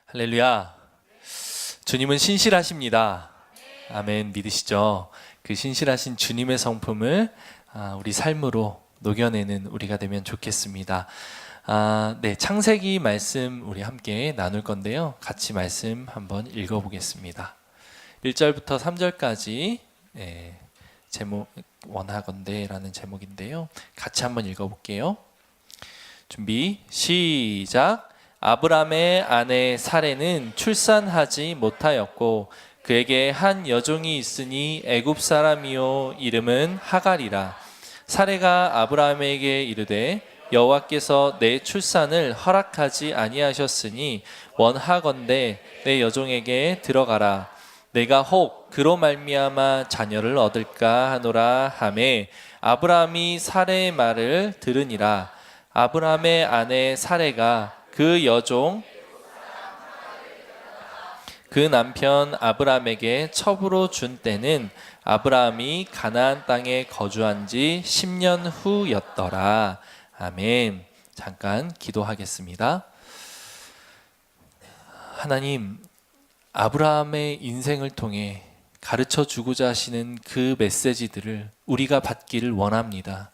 할렐루야. 주님은 신실하십니다. 아멘. 믿으시죠? 그 신실하신 주님의 성품을 우리 삶으로 녹여내는 우리가 되면 좋겠습니다. 네, 창세기 말씀 우리 함께 나눌 건데요. 같이 말씀 한번 읽어보겠습니다. 1절부터 3절까지 제목 원하건대 라는 제목인데요. 같이 한번 읽어볼게요. 준비 시작. 아브람의 아내 사레는 출산하지 못하였고 그에게 한 여종이 있으니 애굽 사람이요 이름은 하갈이라. 사레가 아브람에게 이르되 여호와께서 내 출산을 허락하지 아니하셨으니 원하건대 내 여종에게 들어가라. 내가 혹 그로 말미암아 자녀를 얻을까 하노라 하매 아브람이 사레의 말을 들으니라. 아브람의 아내 사레가 그 여종 그 남편 아브람에게 첩으로 준 때는 아브람이 가나안 땅에 거주한 지 10년 후였더라. 아멘. 잠깐 기도하겠습니다. 하나님, 아브라함의 인생을 통해 가르쳐 주고자 하시는 그 메시지들을 우리가 받기를 원합니다.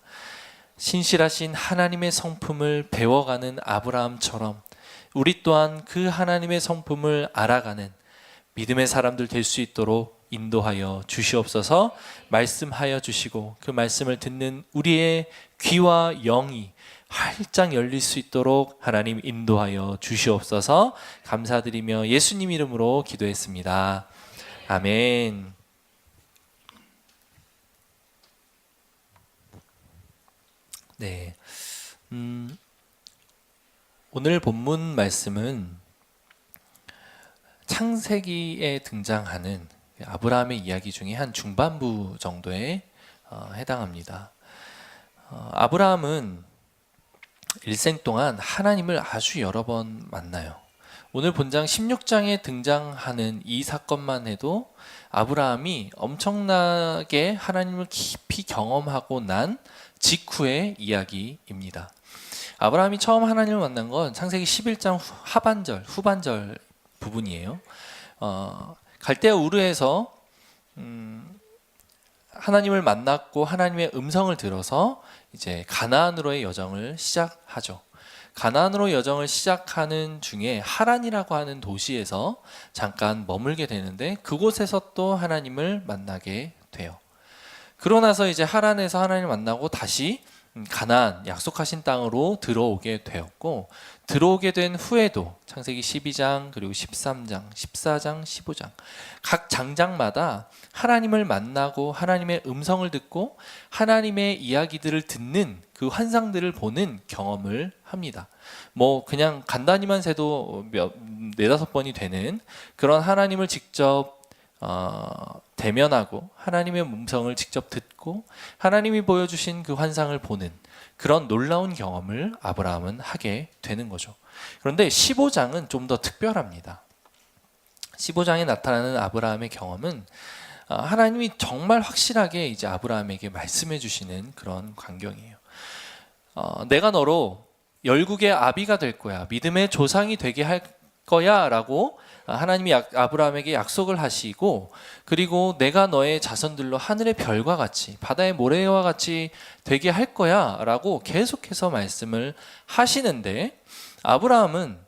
신실하신 하나님의 성품을 배워가는 아브라함처럼 우리 또한 그 하나님의 성품을 알아가는 믿음의 사람들 될 수 있도록 인도하여 주시옵소서. 말씀하여 주시고 그 말씀을 듣는 우리의 귀와 영이 활짝 열릴 수 있도록 하나님 인도하여 주시옵소서. 감사드리며 예수님 이름으로 기도했습니다. 아멘. 네, 오늘 본문 말씀은 창세기에 등장하는 아브라함의 이야기 중에 한 중반부 정도에 해당합니다. 아브라함은 일생 동안 하나님을 아주 여러 번 만나요. 오늘 본장 16장에 등장하는 이 사건만 해도 아브라함이 엄청나게 하나님을 깊이 경험하고 난 직후의 이야기입니다. 아브라함이 처음 하나님을 만난 건 창세기 11장 후반절 부분이에요. 갈대아 우르에서 하나님을 만났고 하나님의 음성을 들어서 이제 가나안으로의 여정을 시작하죠. 가나안으로 여정을 시작하는 중에 하란이라고 하는 도시에서 잠깐 머물게 되는데 그곳에서 또 하나님을 만나게 돼요. 그러고 나서 이제 하란에서 하나님을 만나고 다시 가나안 약속하신 땅으로 들어오게 되었고, 들어오게 된 후에도 창세기 12장 그리고 13장 14장 15장 각 장장마다 하나님을 만나고 하나님의 음성을 듣고 하나님의 이야기들을 듣는 그 환상들을 보는 경험을 합니다. 뭐 그냥 간단히만 세도 네다섯 번이 되는 그런 하나님을 직접 대면하고 하나님의 음성을 직접 듣고 하나님이 보여주신 그 환상을 보는 그런 놀라운 경험을 아브라함은 하게 되는 거죠. 그런데 15장은 좀 더 특별합니다. 15장에 나타나는 아브라함의 경험은 하나님이 정말 확실하게 이제 아브라함에게 말씀해 주시는 그런 광경이에요. 내가 너로 열국의 아비가 될 거야. 믿음의 조상이 되게 할 거야 라고 하나님이 아브라함에게 약속을 하시고, 그리고 내가 너의 자손들로 하늘의 별과 같이 바다의 모래와 같이 되게 할 거야 라고 계속해서 말씀을 하시는데, 아브라함은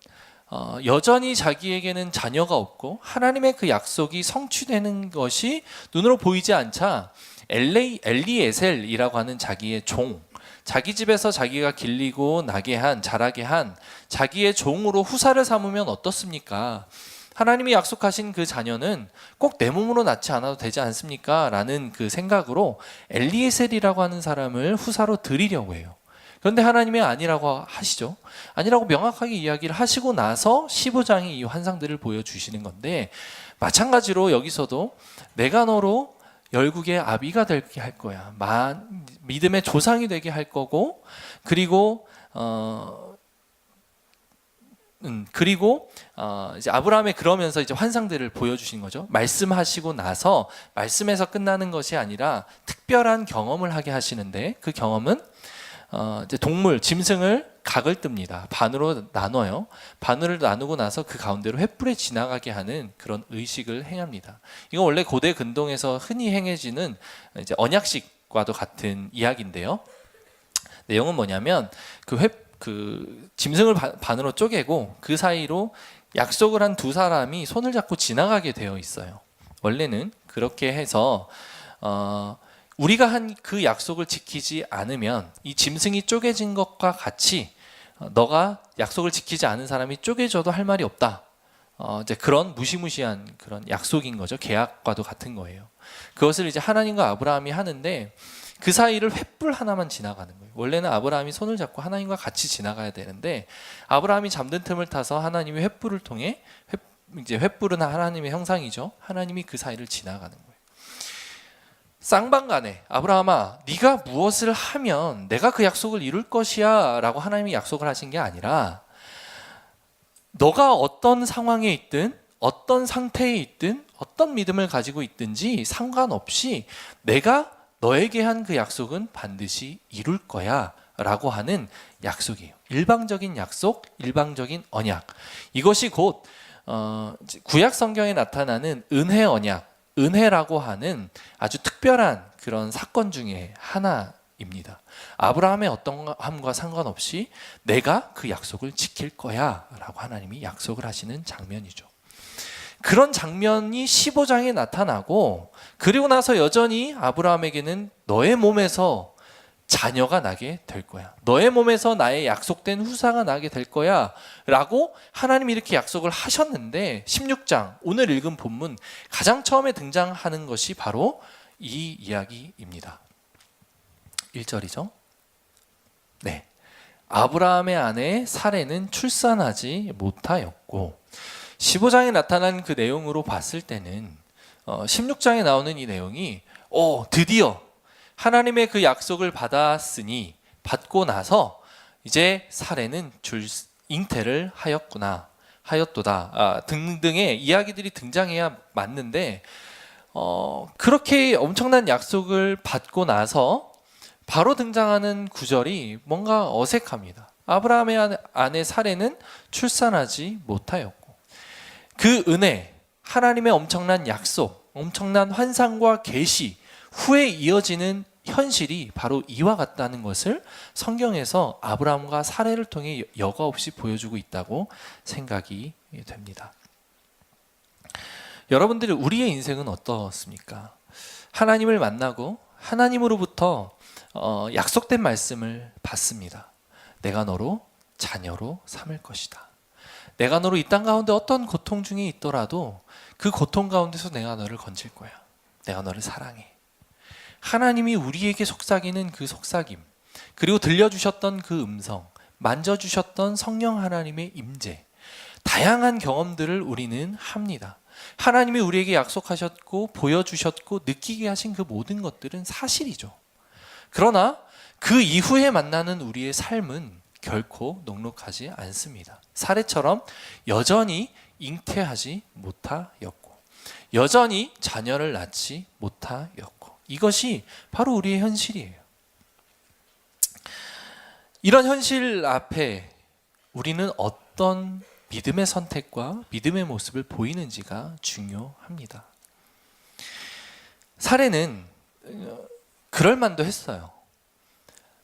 여전히 자기에게는 자녀가 없고 하나님의 그 약속이 성취되는 것이 눈으로 보이지 않자 엘리에셀이라고 하는 자기의 종, 자기 집에서 자기가 길리고 나게 한 자라게 한 자기의 종으로 후사를 삼으면 어떻습니까? 하나님이 약속하신 그 자녀는 꼭 내 몸으로 낳지 않아도 되지 않습니까? 라는 그 생각으로 엘리에셀이라고 하는 사람을 후사로 드리려고 해요. 그런데 하나님이 아니라고 하시죠. 아니라고 명확하게 이야기를 하시고 나서 15장이 이 환상들을 보여주시는 건데, 마찬가지로 여기서도 내가 너로 열국의 아비가 되게 할 거야. 믿음의 조상이 되게 할 거고, 그리고 이제 아브라함이 그러면서 이제 환상들을 보여주신 거죠. 말씀하시고 나서 말씀에서 끝나는 것이 아니라 특별한 경험을 하게 하시는데, 그 경험은 이제 동물 짐승을 각을 뜹니다. 반으로 나눠요. 반을 나누고 나서 그 가운데로 횃불에 지나가게 하는 그런 의식을 행합니다. 이건 원래 고대 근동에서 흔히 행해지는 이제 언약식과도 같은 이야기인데요. 내용은 뭐냐면 그 짐승을 반으로 쪼개고 그 사이로 약속을 한 두 사람이 손을 잡고 지나가게 되어 있어요. 원래는 그렇게 해서 우리가 한 그 약속을 지키지 않으면 이 짐승이 쪼개진 것과 같이 너가 약속을 지키지 않은 사람이 쪼개져도 할 말이 없다. 이제 그런 무시무시한 그런 약속인 거죠. 계약과도 같은 거예요. 그것을 이제 하나님과 아브라함이 하는데 그 사이를 횃불 하나만 지나가는 거예요. 원래는 아브라함이 손을 잡고 하나님과 같이 지나가야 되는데 아브라함이 잠든 틈을 타서 하나님이 횃불을 통해 이제 횃불은 하나님의 형상이죠. 하나님이 그 사이를 지나가는 거예요. 쌍방간에 아브라함아 네가 무엇을 하면 내가 그 약속을 이룰 것이야 라고 하나님이 약속을 하신 게 아니라 너가 어떤 상황에 있든 어떤 상태에 있든 어떤 믿음을 가지고 있든지 상관없이 내가 너에게 한 그 약속은 반드시 이룰 거야 라고 하는 약속이에요. 일방적인 약속, 일방적인 언약. 이것이 곧 구약 성경에 나타나는 은혜 언약, 은혜라고 하는 아주 특별한 그런 사건 중에 하나입니다. 아브라함의 어떠함과 상관없이 내가 그 약속을 지킬 거야 라고 하나님이 약속을 하시는 장면이죠. 그런 장면이 15장에 나타나고 그리고 나서 여전히 아브라함에게는 너의 몸에서 자녀가 나게 될 거야. 너의 몸에서 나의 약속된 후사가 나게 될 거야 라고 하나님이 이렇게 약속을 하셨는데 16장 오늘 읽은 본문 가장 처음에 등장하는 것이 바로 이 이야기입니다. 1절이죠. 네, 아브라함의 아내 사레는 출산하지 못하였고 15장에 나타난 그 내용으로 봤을 때는 16장에 나오는 이 내용이 드디어 하나님의 그 약속을 받고 나서 이제 사레는 잉태를 하였도다 등등의 이야기들이 등장해야 맞는데 그렇게 엄청난 약속을 받고 나서 바로 등장하는 구절이 뭔가 어색합니다. 아브라함의 아내 사레는 출산하지 못하였고 그 은혜, 하나님의 엄청난 약속, 엄청난 환상과 계시 후에 이어지는 현실이 바로 이와 같다는 것을 성경에서 아브라함과 사레를 통해 여과 없이 보여주고 있다고 생각이 됩니다. 여러분들이 우리의 인생은 어떻습니까? 하나님을 만나고 하나님으로부터 약속된 말씀을 받습니다. 내가 너로 자녀로 삼을 것이다. 내가 너로 이 땅 가운데 어떤 고통 중에 있더라도 그 고통 가운데서 내가 너를 건질 거야. 내가 너를 사랑해. 하나님이 우리에게 속삭이는 그 속삭임, 그리고 들려주셨던 그 음성, 만져주셨던 성령 하나님의 임재, 다양한 경험들을 우리는 합니다. 하나님이 우리에게 약속하셨고 보여주셨고 느끼게 하신 그 모든 것들은 사실이죠. 그러나 그 이후에 만나는 우리의 삶은 결코 녹록하지 않습니다. 사례처럼 여전히 잉태하지 못하였고 여전히 자녀를 낳지 못하였고 이것이 바로 우리의 현실이에요. 이런 현실 앞에 우리는 어떤 믿음의 선택과 믿음의 모습을 보이는지가 중요합니다. 사례는 그럴 만도 했어요.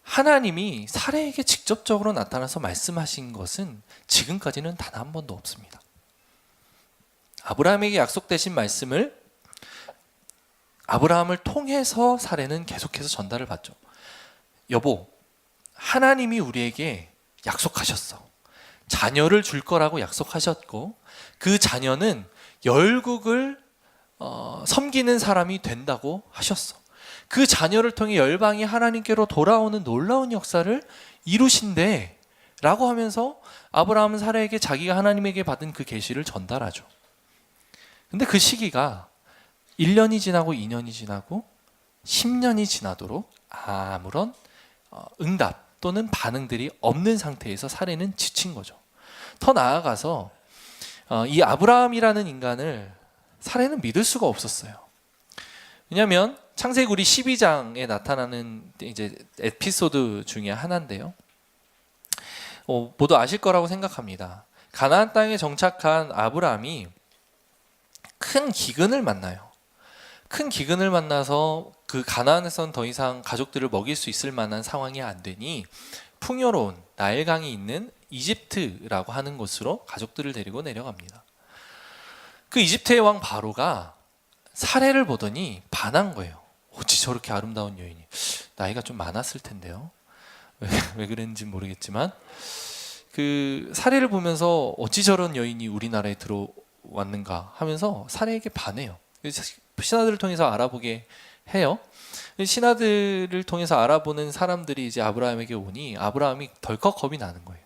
하나님이 사례에게 직접적으로 나타나서 말씀하신 것은 지금까지는 단 한 번도 없습니다. 아브라함에게 약속되신 말씀을 아브라함을 통해서 사례는 계속해서 전달을 받죠. 여보, 하나님이 우리에게 약속하셨어. 자녀를 줄 거라고 약속하셨고 그 자녀는 열국을 섬기는 사람이 된다고 하셨어. 그 자녀를 통해 열방이 하나님께로 돌아오는 놀라운 역사를 이루신대 라고 하면서 아브라함은 사라에게 자기가 하나님에게 받은 그 계시를 전달하죠. 근데 그 시기가 1년이 지나고 2년이 지나고 10년이 지나도록 아무런 응답 또는 반응들이 없는 상태에서 사례는 지친 거죠. 더 나아가서 이 아브라함이라는 인간을 사례는 믿을 수가 없었어요. 왜냐하면 창세기 12장에 나타나는 이제 에피소드 중에 하나인데요. 모두 아실 거라고 생각합니다. 가나안 땅에 정착한 아브라함이 큰 기근을 만나요. 큰 기근을 만나서 그 가나안에선 더 이상 가족들을 먹일 수 있을 만한 상황이 안 되니 풍요로운 나일강이 있는 이집트라고 하는 곳으로 가족들을 데리고 내려갑니다. 그 이집트의 왕 바로가 사례를 보더니 반한 거예요. 어찌 저렇게 아름다운 여인이, 나이가 좀 많았을 텐데요. 왜 그랬는지 모르겠지만 그 사례를 보면서 어찌 저런 여인이 우리나라에 들어왔는가 하면서 사례에게 반해요. 신하들을 통해서 알아보게 해요. 신하들을 통해서 알아보는 사람들이 이제 아브라함에게 오니 아브라함이 덜컥 겁이 나는 거예요.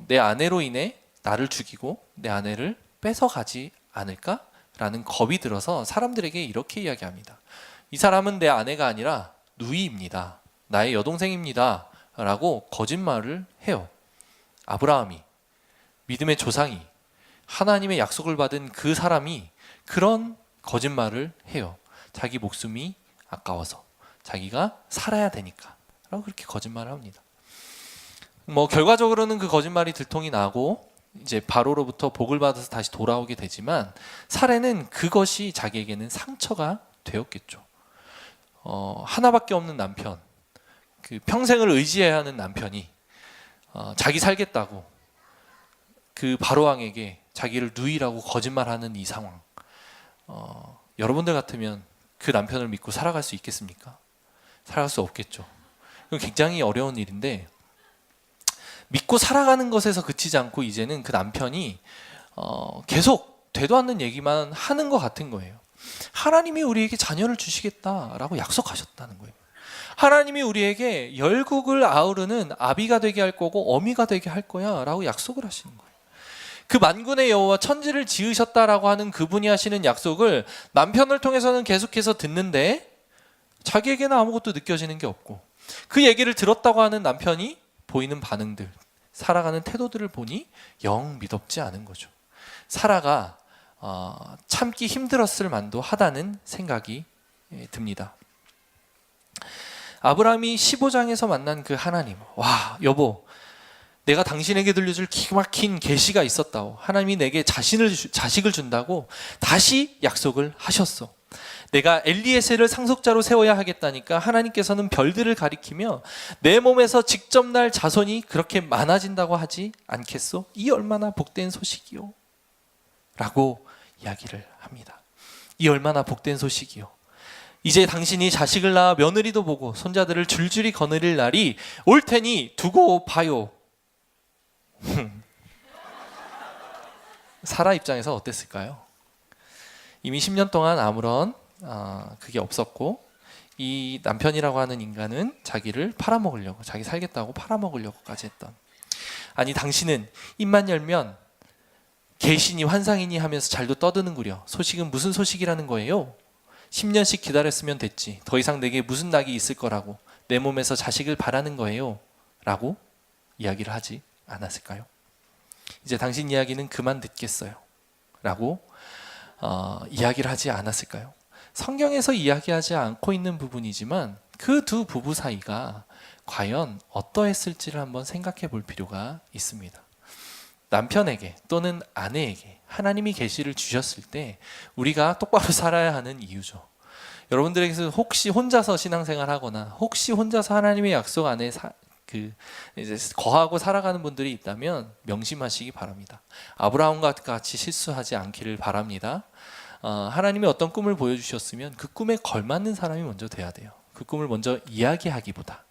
내 아내로 인해 나를 죽이고 내 아내를 뺏어가지 않을까라는 겁이 들어서 사람들에게 이렇게 이야기합니다. 이 사람은 내 아내가 아니라 누이입니다. 나의 여동생입니다. 라고 거짓말을 해요. 아브라함이, 믿음의 조상이, 하나님의 약속을 받은 그 사람이 그런 거짓말을 해요. 자기 목숨이 아까워서, 자기가 살아야 되니까 라고 그렇게 거짓말을 합니다. 결과적으로는 그 거짓말이 들통이 나고 이제 바로로부터 복을 받아서 다시 돌아오게 되지만 사례는 그것이 자기에게는 상처가 되었겠죠. 하나밖에 없는 남편, 그 평생을 의지해야 하는 남편이 자기 살겠다고 그 바로왕에게 자기를 누이라고 거짓말하는 이 상황, 여러분들 같으면 그 남편을 믿고 살아갈 수 있겠습니까? 살아갈 수 없겠죠. 이건 굉장히 어려운 일인데 믿고 살아가는 것에서 그치지 않고 이제는 그 남편이 계속 되도 않는 얘기만 하는 것 같은 거예요. 하나님이 우리에게 자녀를 주시겠다라고 약속하셨다는 거예요. 하나님이 우리에게 열국을 아우르는 아비가 되게 할 거고 어미가 되게 할 거야 라고 약속을 하시는 거예요. 그 만군의 여호와 천지를 지으셨다라고 하는 그분이 하시는 약속을 남편을 통해서는 계속해서 듣는데 자기에게는 아무것도 느껴지는 게 없고 그 얘기를 들었다고 하는 남편이 보이는 반응들, 살아가는 태도들을 보니 영 믿업지 않은 거죠. 사라가 참기 힘들었을 만도 하다는 생각이 듭니다. 아브라함이 15장에서 만난 그 하나님, 와 여보, 내가 당신에게 들려줄 기가 막힌 계시가 있었다고, 하나님이 내게 자식을 준다고 다시 약속을 하셨어. 내가 엘리에셀을 상속자로 세워야 하겠다니까 하나님께서는 별들을 가리키며 내 몸에서 직접 날 자손이 그렇게 많아진다고 하지 않겠소? 이 얼마나 복된 소식이요 라고 이야기를 합니다. 이 얼마나 복된 소식이요. 이제 당신이 자식을 낳아 며느리도 보고 손자들을 줄줄이 거느릴 날이 올 테니 두고 봐요. 사라 입장에서 어땠을까요? 이미 10년 동안 아무런 그게 없었고 이 남편이라고 하는 인간은 자기를 팔아먹으려고, 자기 살겠다고 팔아먹으려고까지 했던, 아니 당신은 입만 열면 계시니 환상이니 하면서 잘도 떠드는구려. 소식은 무슨 소식이라는 거예요? 10년씩 기다렸으면 됐지. 더 이상 내게 무슨 낙이 있을 거라고, 내 몸에서 자식을 바라는 거예요 라고 이야기를 하지 않았을까요? 이제 당신 이야기는 그만 듣겠어요 라고 이야기를 하지 않았을까요? 성경에서 이야기하지 않고 있는 부분이지만 그 두 부부 사이가 과연 어떠했을지를 한번 생각해 볼 필요가 있습니다. 남편에게 또는 아내에게 하나님이 계시를 주셨을 때 우리가 똑바로 살아야 하는 이유죠. 여러분들에게서 혹시 혼자서 신앙생활 하거나 혹시 혼자서 하나님의 약속 안에 이제 거하고 살아가는 분들이 있다면 명심하시기 바랍니다. 아브라함과 같이 실수하지 않기를 바랍니다. 하나님이 어떤 꿈을 보여주셨으면 그 꿈에 걸맞는 사람이 먼저 돼야 돼요. 그 꿈을 먼저 이야기하기보다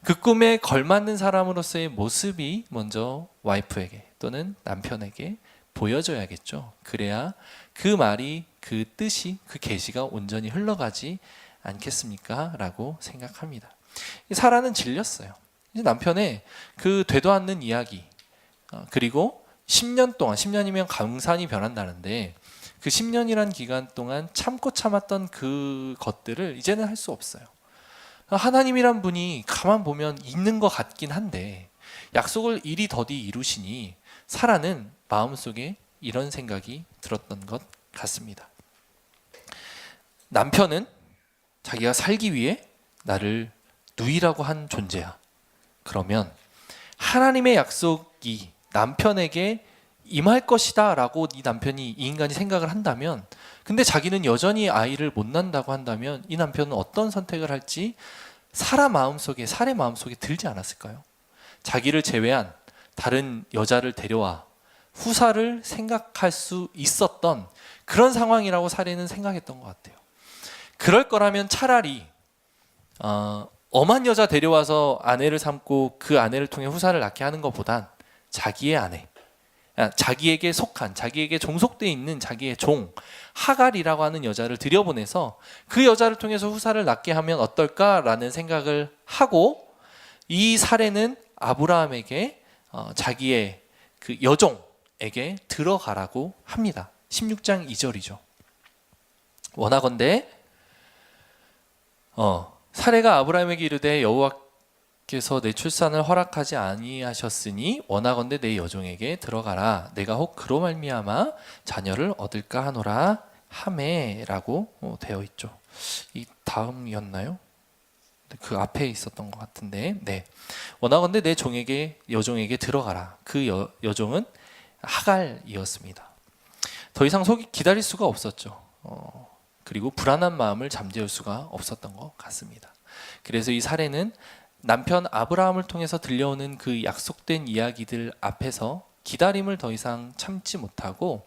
그 꿈에 걸맞는 사람으로서의 모습이 먼저 와이프에게 또는 남편에게 보여져야겠죠. 그래야 그 말이, 그 뜻이, 그 계시가 온전히 흘러가지 않겠습니까? 라고 생각합니다. 사라는 질렸어요. 남편의 그 되도 않는 이야기, 그리고 10년 동안, 10년이면 강산이 변한다는데 그 10년이란 기간 동안 참고 참았던 그 것들을 이제는 할 수 없어요. 하나님이란 분이 가만 보면 있는 것 같긴 한데 약속을 이리 더디 이루시니 사라는 마음속에 이런 생각이 들었던 것 같습니다. 남편은 자기가 살기 위해 나를 누이라고 한 존재야. 그러면 하나님의 약속이 남편에게 임할 것이다 라고 이 남편이, 이 인간이 생각을 한다면, 근데 자기는 여전히 아이를 못 낳는다고 한다면 이 남편은 어떤 선택을 할지 사례 마음속에 들지 않았을까요? 자기를 제외한 다른 여자를 데려와 후사를 생각할 수 있었던 그런 상황이라고 사례는 생각했던 것 같아요. 그럴 거라면 차라리 엄한 여자 데려와서 아내를 삼고 그 아내를 통해 후사를 낳게 하는 것보단 자기의 아내, 자기에게 속한, 자기에게 종속되어 있는 자기의 종 하갈이라고 하는 여자를 들여보내서 그 여자를 통해서 후사를 낳게 하면 어떨까라는 생각을 하고, 이 사례는 아브라함에게 자기의 그 여종에게 들어가라고 합니다. 16장 2절이죠. 원하건대 사례가 아브라함에게 이르되 여호와께서 내 출산을 허락하지 아니하셨으니 원하건대 내 여종에게 들어가라. 내가 혹 그로 말미암아 자녀를 얻을까 하노라 하매라고 되어 있죠. 이 다음이었나요? 그 앞에 있었던 것 같은데, 네. 원하건대 내 여종에게 들어가라. 그 여종은 하갈이었습니다. 더 이상 기다릴 수가 없었죠. 그리고 불안한 마음을 잠재울 수가 없었던 것 같습니다. 그래서 이 사례는 남편 아브라함을 통해서 들려오는 그 약속된 이야기들 앞에서 기다림을 더 이상 참지 못하고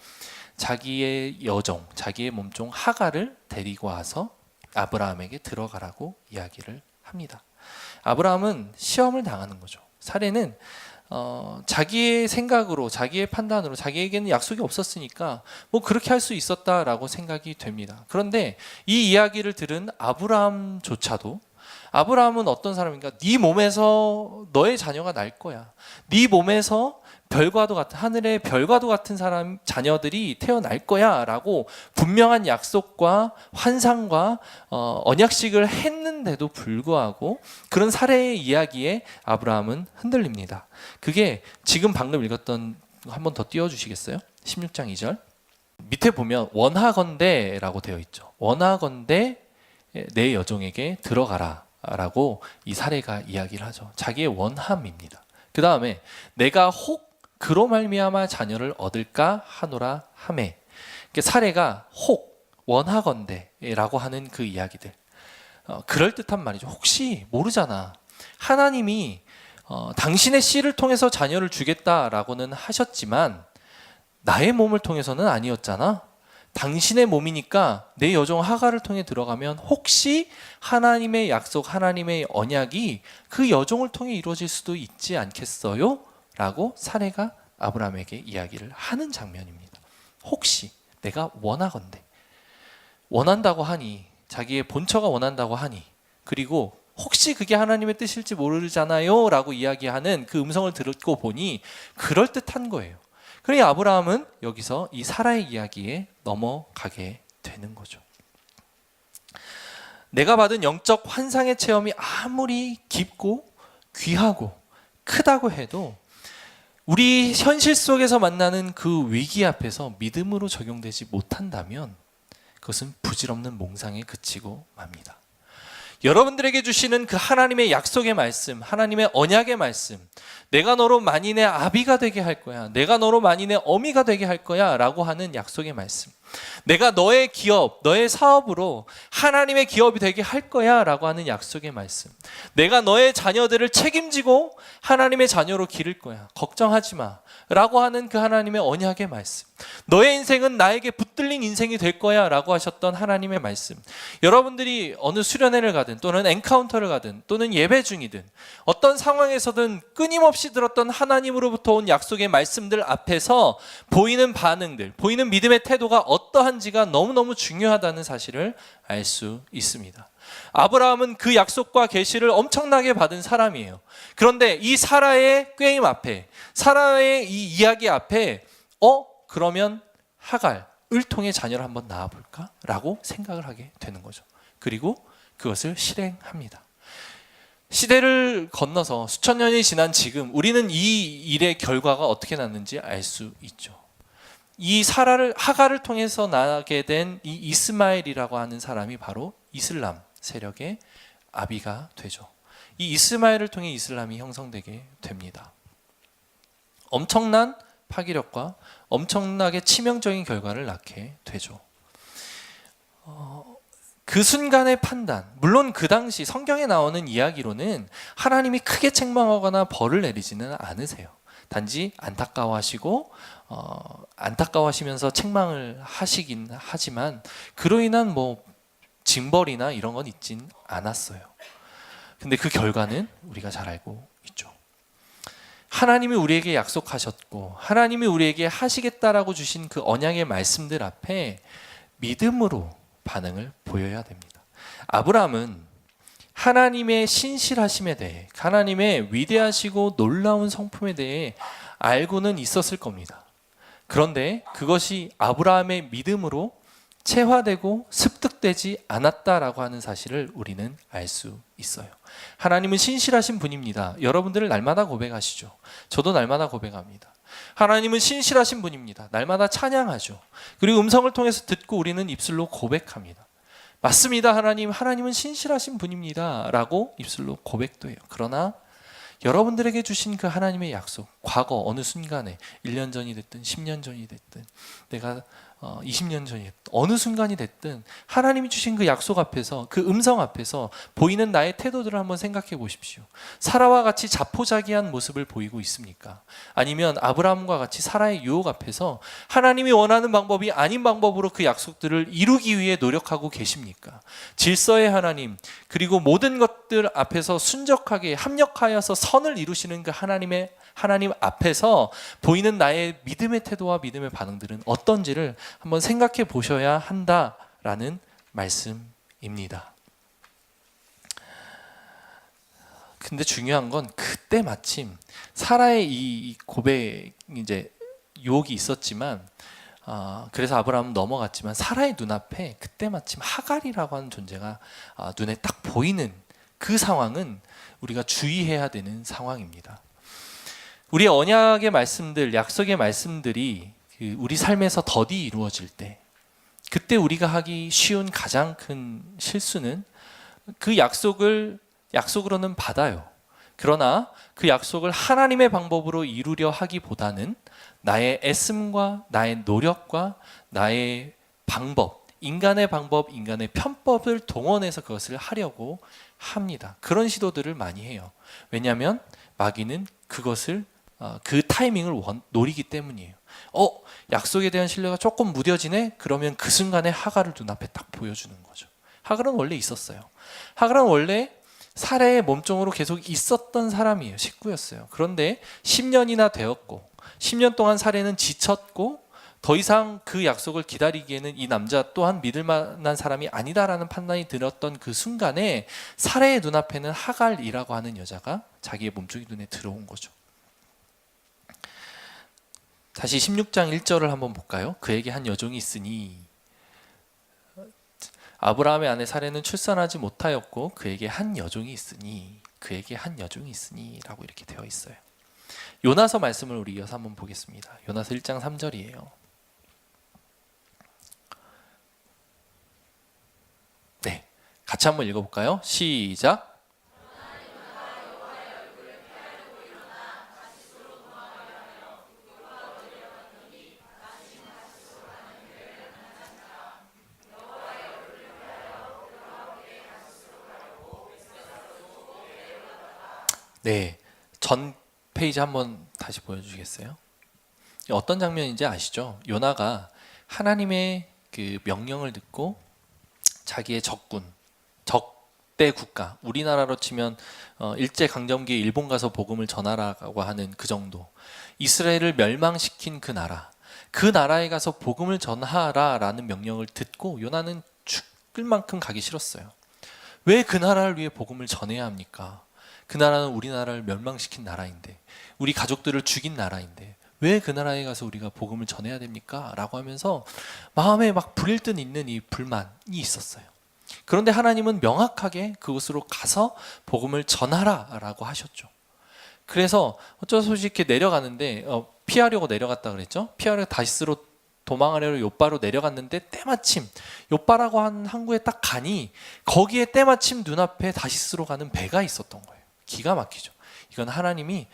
자기의 여종, 자기의 몸종 하갈을 데리고 와서 아브라함에게 들어가라고 이야기를 합니다. 아브라함은 시험을 당하는 거죠. 사례는 자기의 생각으로, 자기의 판단으로, 자기에게는 약속이 없었으니까 뭐 그렇게 할 수 있었다라고 생각이 됩니다. 그런데 이 이야기를 들은 아브라함조차도, 아브라함은 어떤 사람인가? 네 몸에서 너의 자녀가 날 거야. 네 몸에서 별과도 같은, 하늘의 별과도 같은 사람 자녀들이 태어날 거야 라고 분명한 약속과 환상과 언약식을 했는데도 불구하고 그런 사례의 이야기에 아브라함은 흔들립니다. 그게 지금 방금 읽었던, 한번 더 띄워주시겠어요? 16장 2절 밑에 보면 원하건대 라고 되어 있죠. 원하건대 내 여종에게 들어가라 라고 이 사례가 이야기를 하죠. 자기의 원함입니다. 그 다음에 내가 혹 그로 말미암아 자녀를 얻을까 하노라 하매. 사례가 혹, 원하건대라고 하는 그 이야기들, 그럴듯한 말이죠. 혹시 모르잖아. 하나님이 당신의 씨를 통해서 자녀를 주겠다라고는 하셨지만 나의 몸을 통해서는 아니었잖아. 당신의 몸이니까 내 여종 하갈을 통해 들어가면 혹시 하나님의 약속, 하나님의 언약이 그 여종을 통해 이루어질 수도 있지 않겠어요? 라고 사례가 아브라함에게 이야기를 하는 장면입니다. 혹시 내가 원하건대, 원한다고 하니, 자기의 본처가 원한다고 하니, 그리고 혹시 그게 하나님의 뜻일지 모르잖아요 라고 이야기하는 그 음성을 듣고 보니 그럴듯한 거예요. 그러니 아브라함은 여기서 이 사라의 이야기에 넘어가게 되는 거죠. 내가 받은 영적 환상의 체험이 아무리 깊고 귀하고 크다고 해도 우리 현실 속에서 만나는 그 위기 앞에서 믿음으로 적용되지 못한다면 그것은 부질없는 몽상에 그치고 맙니다. 여러분들에게 주시는 그 하나님의 약속의 말씀, 하나님의 언약의 말씀, 내가 너로 만인의 아비가 되게 할 거야, 내가 너로 만인의 어미가 되게 할 거야 라고 하는 약속의 말씀, 내가 너의 기업, 너의 사업으로 하나님의 기업이 되게 할 거야 라고 하는 약속의 말씀, 내가 너의 자녀들을 책임지고 하나님의 자녀로 기를 거야, 걱정하지 마 라고 하는 그 하나님의 언약의 말씀, 너의 인생은 나에게 붙들린 인생이 될 거야 라고 하셨던 하나님의 말씀, 여러분들이 어느 수련회를 가든 또는 엔카운터를 가든 또는 예배 중이든 어떤 상황에서든 끊임없이 들었던 하나님으로부터 온 약속의 말씀들 앞에서 보이는 반응들, 보이는 믿음의 태도가 어떠한지가 너무너무 중요하다는 사실을 알 수 있습니다. 아브라함은 그 약속과 계시를 엄청나게 받은 사람이에요. 그런데 이 사라의 꾀임 앞에, 사라의 이 이야기 앞에 그러면 하갈을 통해 자녀를 한번 낳아볼까? 라고 생각을 하게 되는 거죠. 그리고 그것을 실행합니다. 시대를 건너서 수천 년이 지난 지금 우리는 이 일의 결과가 어떻게 났는지 알 수 있죠. 이 하갈을 통해서 나게 된 이 이스마엘이라고 하는 사람이 바로 이슬람 세력의 아비가 되죠. 이 이스마엘을 통해 이슬람이 형성되게 됩니다. 엄청난 파괴력과 엄청나게 치명적인 결과를 낳게 되죠. 그 순간의 판단, 물론 그 당시 성경에 나오는 이야기로는 하나님이 크게 책망하거나 벌을 내리지는 않으세요. 단지 안타까워하시면서 책망을 하시긴 하지만 그로 인한 징벌이나 이런 건 있진 않았어요. 근데 그 결과는 우리가 잘 알고 있죠. 하나님이 우리에게 약속하셨고 하나님이 우리에게 하시겠다라고 주신 그 언약의 말씀들 앞에 믿음으로 반응을 보여야 됩니다. 아브라함은 하나님의 신실하심에 대해, 하나님의 위대하시고 놀라운 성품에 대해 알고는 있었을 겁니다. 그런데 그것이 아브라함의 믿음으로 체화되고 습득되지 않았다라고 하는 사실을 우리는 알 수 있어요. 하나님은 신실하신 분입니다. 여러분들을 날마다 고백하시죠. 저도 날마다 고백합니다. 하나님은 신실하신 분입니다. 날마다 찬양하죠. 그리고 음성을 통해서 듣고 우리는 입술로 고백합니다. 맞습니다. 하나님은 신실하신 분입니다 라고 입술로 고백도 해요. 그러나 여러분들에게 주신 그 하나님의 약속, 과거 어느 순간에 1년 전이 됐든 10년 전이 됐든 내가 20년 전이 됐든 어느 순간이 됐든 하나님이 주신 그 약속 앞에서, 그 음성 앞에서 보이는 나의 태도들을 한번 생각해 보십시오. 사라와 같이 자포자기한 모습을 보이고 있습니까? 아니면 아브라함과 같이 사라의 유혹 앞에서 하나님이 원하는 방법이 아닌 방법으로 그 약속들을 이루기 위해 노력하고 계십니까? 질서의 하나님, 그리고 모든 것들 앞에서 순적하게 합력하여서 선을 이루시는 그 하나님 앞에서 보이는 나의 믿음의 태도와 믿음의 반응들은 어떤지를 한번 생각해 보셔야 한다라는 말씀입니다. 근데 중요한 건 그때 마침 사라의 이 고백, 이제 유혹이 있었지만 그래서 아브라함은 넘어갔지만 사라의 눈앞에 그때 마침 하갈이라고 하는 존재가 눈에 딱 보이는 그 상황은 우리가 주의해야 되는 상황입니다. 우리의 언약의 말씀들, 약속의 말씀들이 우리 삶에서 더디 이루어질 때, 그때 우리가 하기 쉬운 가장 큰 실수는 그 약속으로는 받아요. 그러나 그 약속을 하나님의 방법으로 이루려 하기보다는 나의 애씀과 나의 노력과 나의 방법, 인간의 방법, 인간의 편법을 동원해서 그것을 하려고 합니다. 그런 시도들을 많이 해요. 왜냐하면 마귀는 그것을 그 타이밍을 노리기 때문이에요. 약속에 대한 신뢰가 조금 무뎌지네? 그러면 그 순간에 하갈을 눈앞에 딱 보여주는 거죠. 하갈은 원래 있었어요. 하갈은 원래 사라의 몸종으로 계속 있었던 사람이에요. 식구였어요. 그런데 10년이나 되었고 10년 동안 사라는 지쳤고 더 이상 그 약속을 기다리기에는 이 남자 또한 믿을 만한 사람이 아니다라는 판단이 들었던 그 순간에 사라의 눈앞에는 하갈이라고 하는 여자가 자기의 몸종이 눈에 들어온 거죠. 다시 16장 1절을 한번 볼까요? 그에게 한 여종이 있으니, 아브라함의 아내 사레는 출산하지 못하였고 그에게 한 여종이 있으니 라고 이렇게 되어 있어요. 요나서 말씀을 우리 이어서 한번 보겠습니다. 요나서 1장 3절이에요. 네, 같이 한번 읽어볼까요? 시작. 네, 전 페이지 한번 다시 보여주시겠어요? 어떤 장면인지 아시죠? 요나가 하나님의 그 명령을 듣고 자기의 적대 국가, 우리나라로 치면 일제강점기에 일본 가서 복음을 전하라고 하는 그 정도, 이스라엘을 멸망시킨 그 나라에 가서 복음을 전하라라는 명령을 듣고 요나는 죽을 만큼 가기 싫었어요. 왜 그 나라를 위해 복음을 전해야 합니까? 그 나라는 우리나라를 멸망시킨 나라인데, 우리 가족들을 죽인 나라인데 왜 그 나라에 가서 우리가 복음을 전해야 됩니까? 라고 하면서 마음에 막 불일듯 있는 이 불만이 있었어요. 그런데 하나님은 명확하게 그곳으로 가서 복음을 전하라 라고 하셨죠. 그래서 어쩔 수 없이 이렇게 내려가는데 피하려고 내려갔다 그랬죠. 피하려고 다시스로 도망하려고 요바로 내려갔는데 때마침 요바라고 한 항구에 딱 가니 거기에 때마침 눈앞에 다시스로 가는 배가 있었던 거예요. 기가 막히죠. 이건 하나님이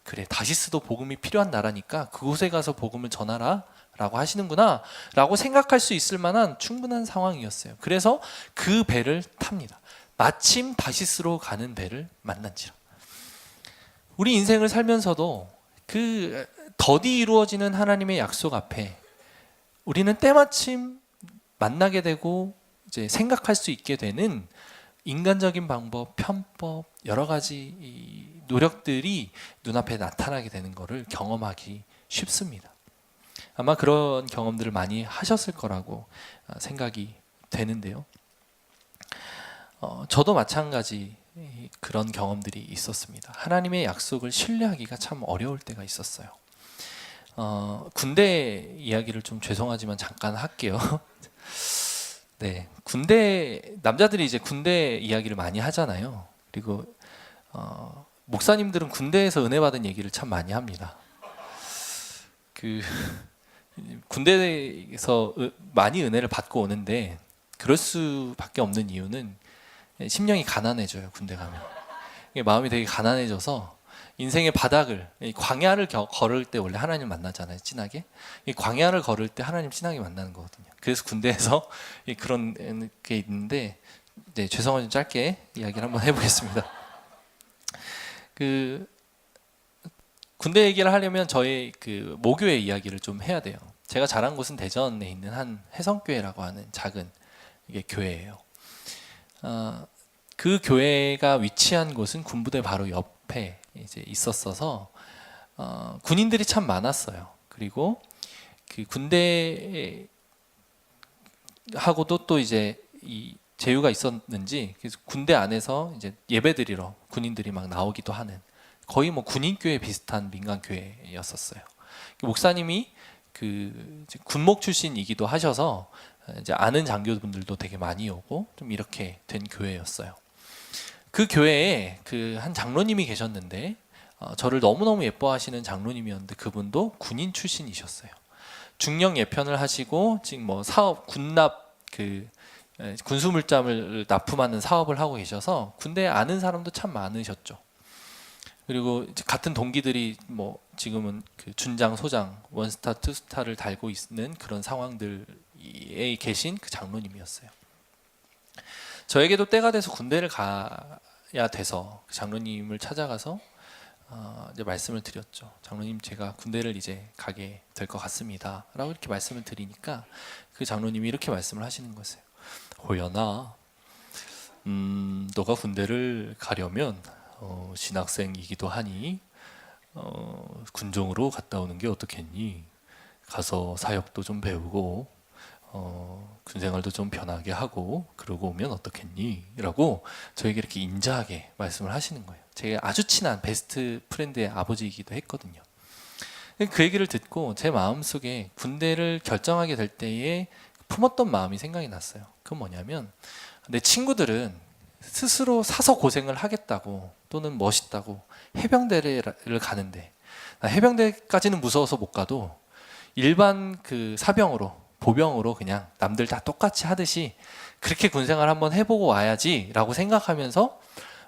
그래 다시스도 복음이 필요한 나라니까 그곳에 가서 복음을 전하라 라고 하시는구나 라고 생각할 수 있을 만한 충분한 상황이었어요. 그래서 그 배를 탑니다. 마침 다시스로 가는 배를 만난지라. 우리 인생을 살면서도 그 더디 이루어지는 하나님의 약속 앞에 우리는 때마침 만나게 되고 이제 생각할 수 있게 되는 인간적인 방법, 편법, 여러 가지 이 노력들이 눈앞에 나타나게 되는 것을 경험하기 쉽습니다. 아마 그런 경험들을 많이 하셨을 거라고 생각이 되는데요. 저도 마찬가지 그런 경험들이 있었습니다. 하나님의 약속을 신뢰하기가 참 어려울 때가 있었어요. 군대 이야기를 좀 죄송하지만 잠깐 할게요. 네, 군대 남자들이 이제 군대 이야기를 많이 하잖아요. 그리고 목사님들은 군대에서 은혜 받은 얘기를 참 많이 합니다. 그 군대에서 많이 은혜를 받고 오는데 그럴 수밖에 없는 이유는 심령이 가난해져요. 군대 가면 마음이 되게 가난해져서 인생의 바닥을 광야를 걸을 때 원래 하나님 만나잖아요. 진하게 이 광야를 걸을 때 하나님 진하게 만나는 거거든요. 그래서 군대에서 그런 게 있는데 네, 죄송하지만 짧게 이야기를 한번 해보겠습니다. 그 군대 얘기를 하려면 저희 그 모교의 이야기를 좀 해야 돼요. 제가 자란 곳은 대전에 있는 한 해성교회라고 하는 작은 이게 교회예요. 그 교회가 위치한 곳은 군부대 바로 옆에 이제 있었어서 군인들이 참 많았어요. 그리고 그 군대 하고도 또 이제 이 제휴가 있었는지 그래서 군대 안에서 이제 예배드리러 군인들이 막 나오기도 하는 거의 뭐 군인교회 비슷한 민간교회였었어요. 목사님이 그 군목 출신이기도 하셔서 이제 아는 장교분들도 되게 많이 오고 좀 이렇게 된 교회였어요. 그 교회에 그 한 장로님이 계셨는데 저를 너무너무 예뻐하시는 장로님이었는데 그분도 군인 출신이셨어요. 중령 예편을 하시고 지금 뭐 사업 군납 그 군수물자를 납품하는 사업을 하고 계셔서 군대에 아는 사람도 참 많으셨죠. 그리고 같은 동기들이 뭐 지금은 그 준장, 소장, 원스타, 투스타를 달고 있는 그런 상황들에 계신 그 장로님이었어요. 저에게도 때가 돼서 군대를 가야 돼서 그 장로님을 찾아가서 이제 말씀을 드렸죠. 장로님, 제가 군대를 이제 가게 될 것 같습니다. 라고 이렇게 말씀을 드리니까 그 장로님이 이렇게 말씀을 하시는 거예요. 호연아, 너가 군대를 가려면 신학생이기도 하니 군종으로 갔다 오는 게 어떻겠니? 가서 사역도 좀 배우고 군생활도 좀 편하게 하고 그러고 오면 어떻겠니? 라고 저에게 이렇게 인자하게 말씀을 하시는 거예요. 제 아주 친한 베스트 프렌드의 아버지이기도 했거든요. 그 얘기를 듣고 제 마음속에 군대를 결정하게 될 때에 품었던 마음이 생각이 났어요. 그건 뭐냐면 내 친구들은 스스로 사서 고생을 하겠다고 또는 멋있다고 해병대를 가는데 해병대까지는 무서워서 못 가도 일반 그 사병으로 보병으로 그냥 남들 다 똑같이 하듯이 그렇게 군생활 한번 해보고 와야지 라고 생각하면서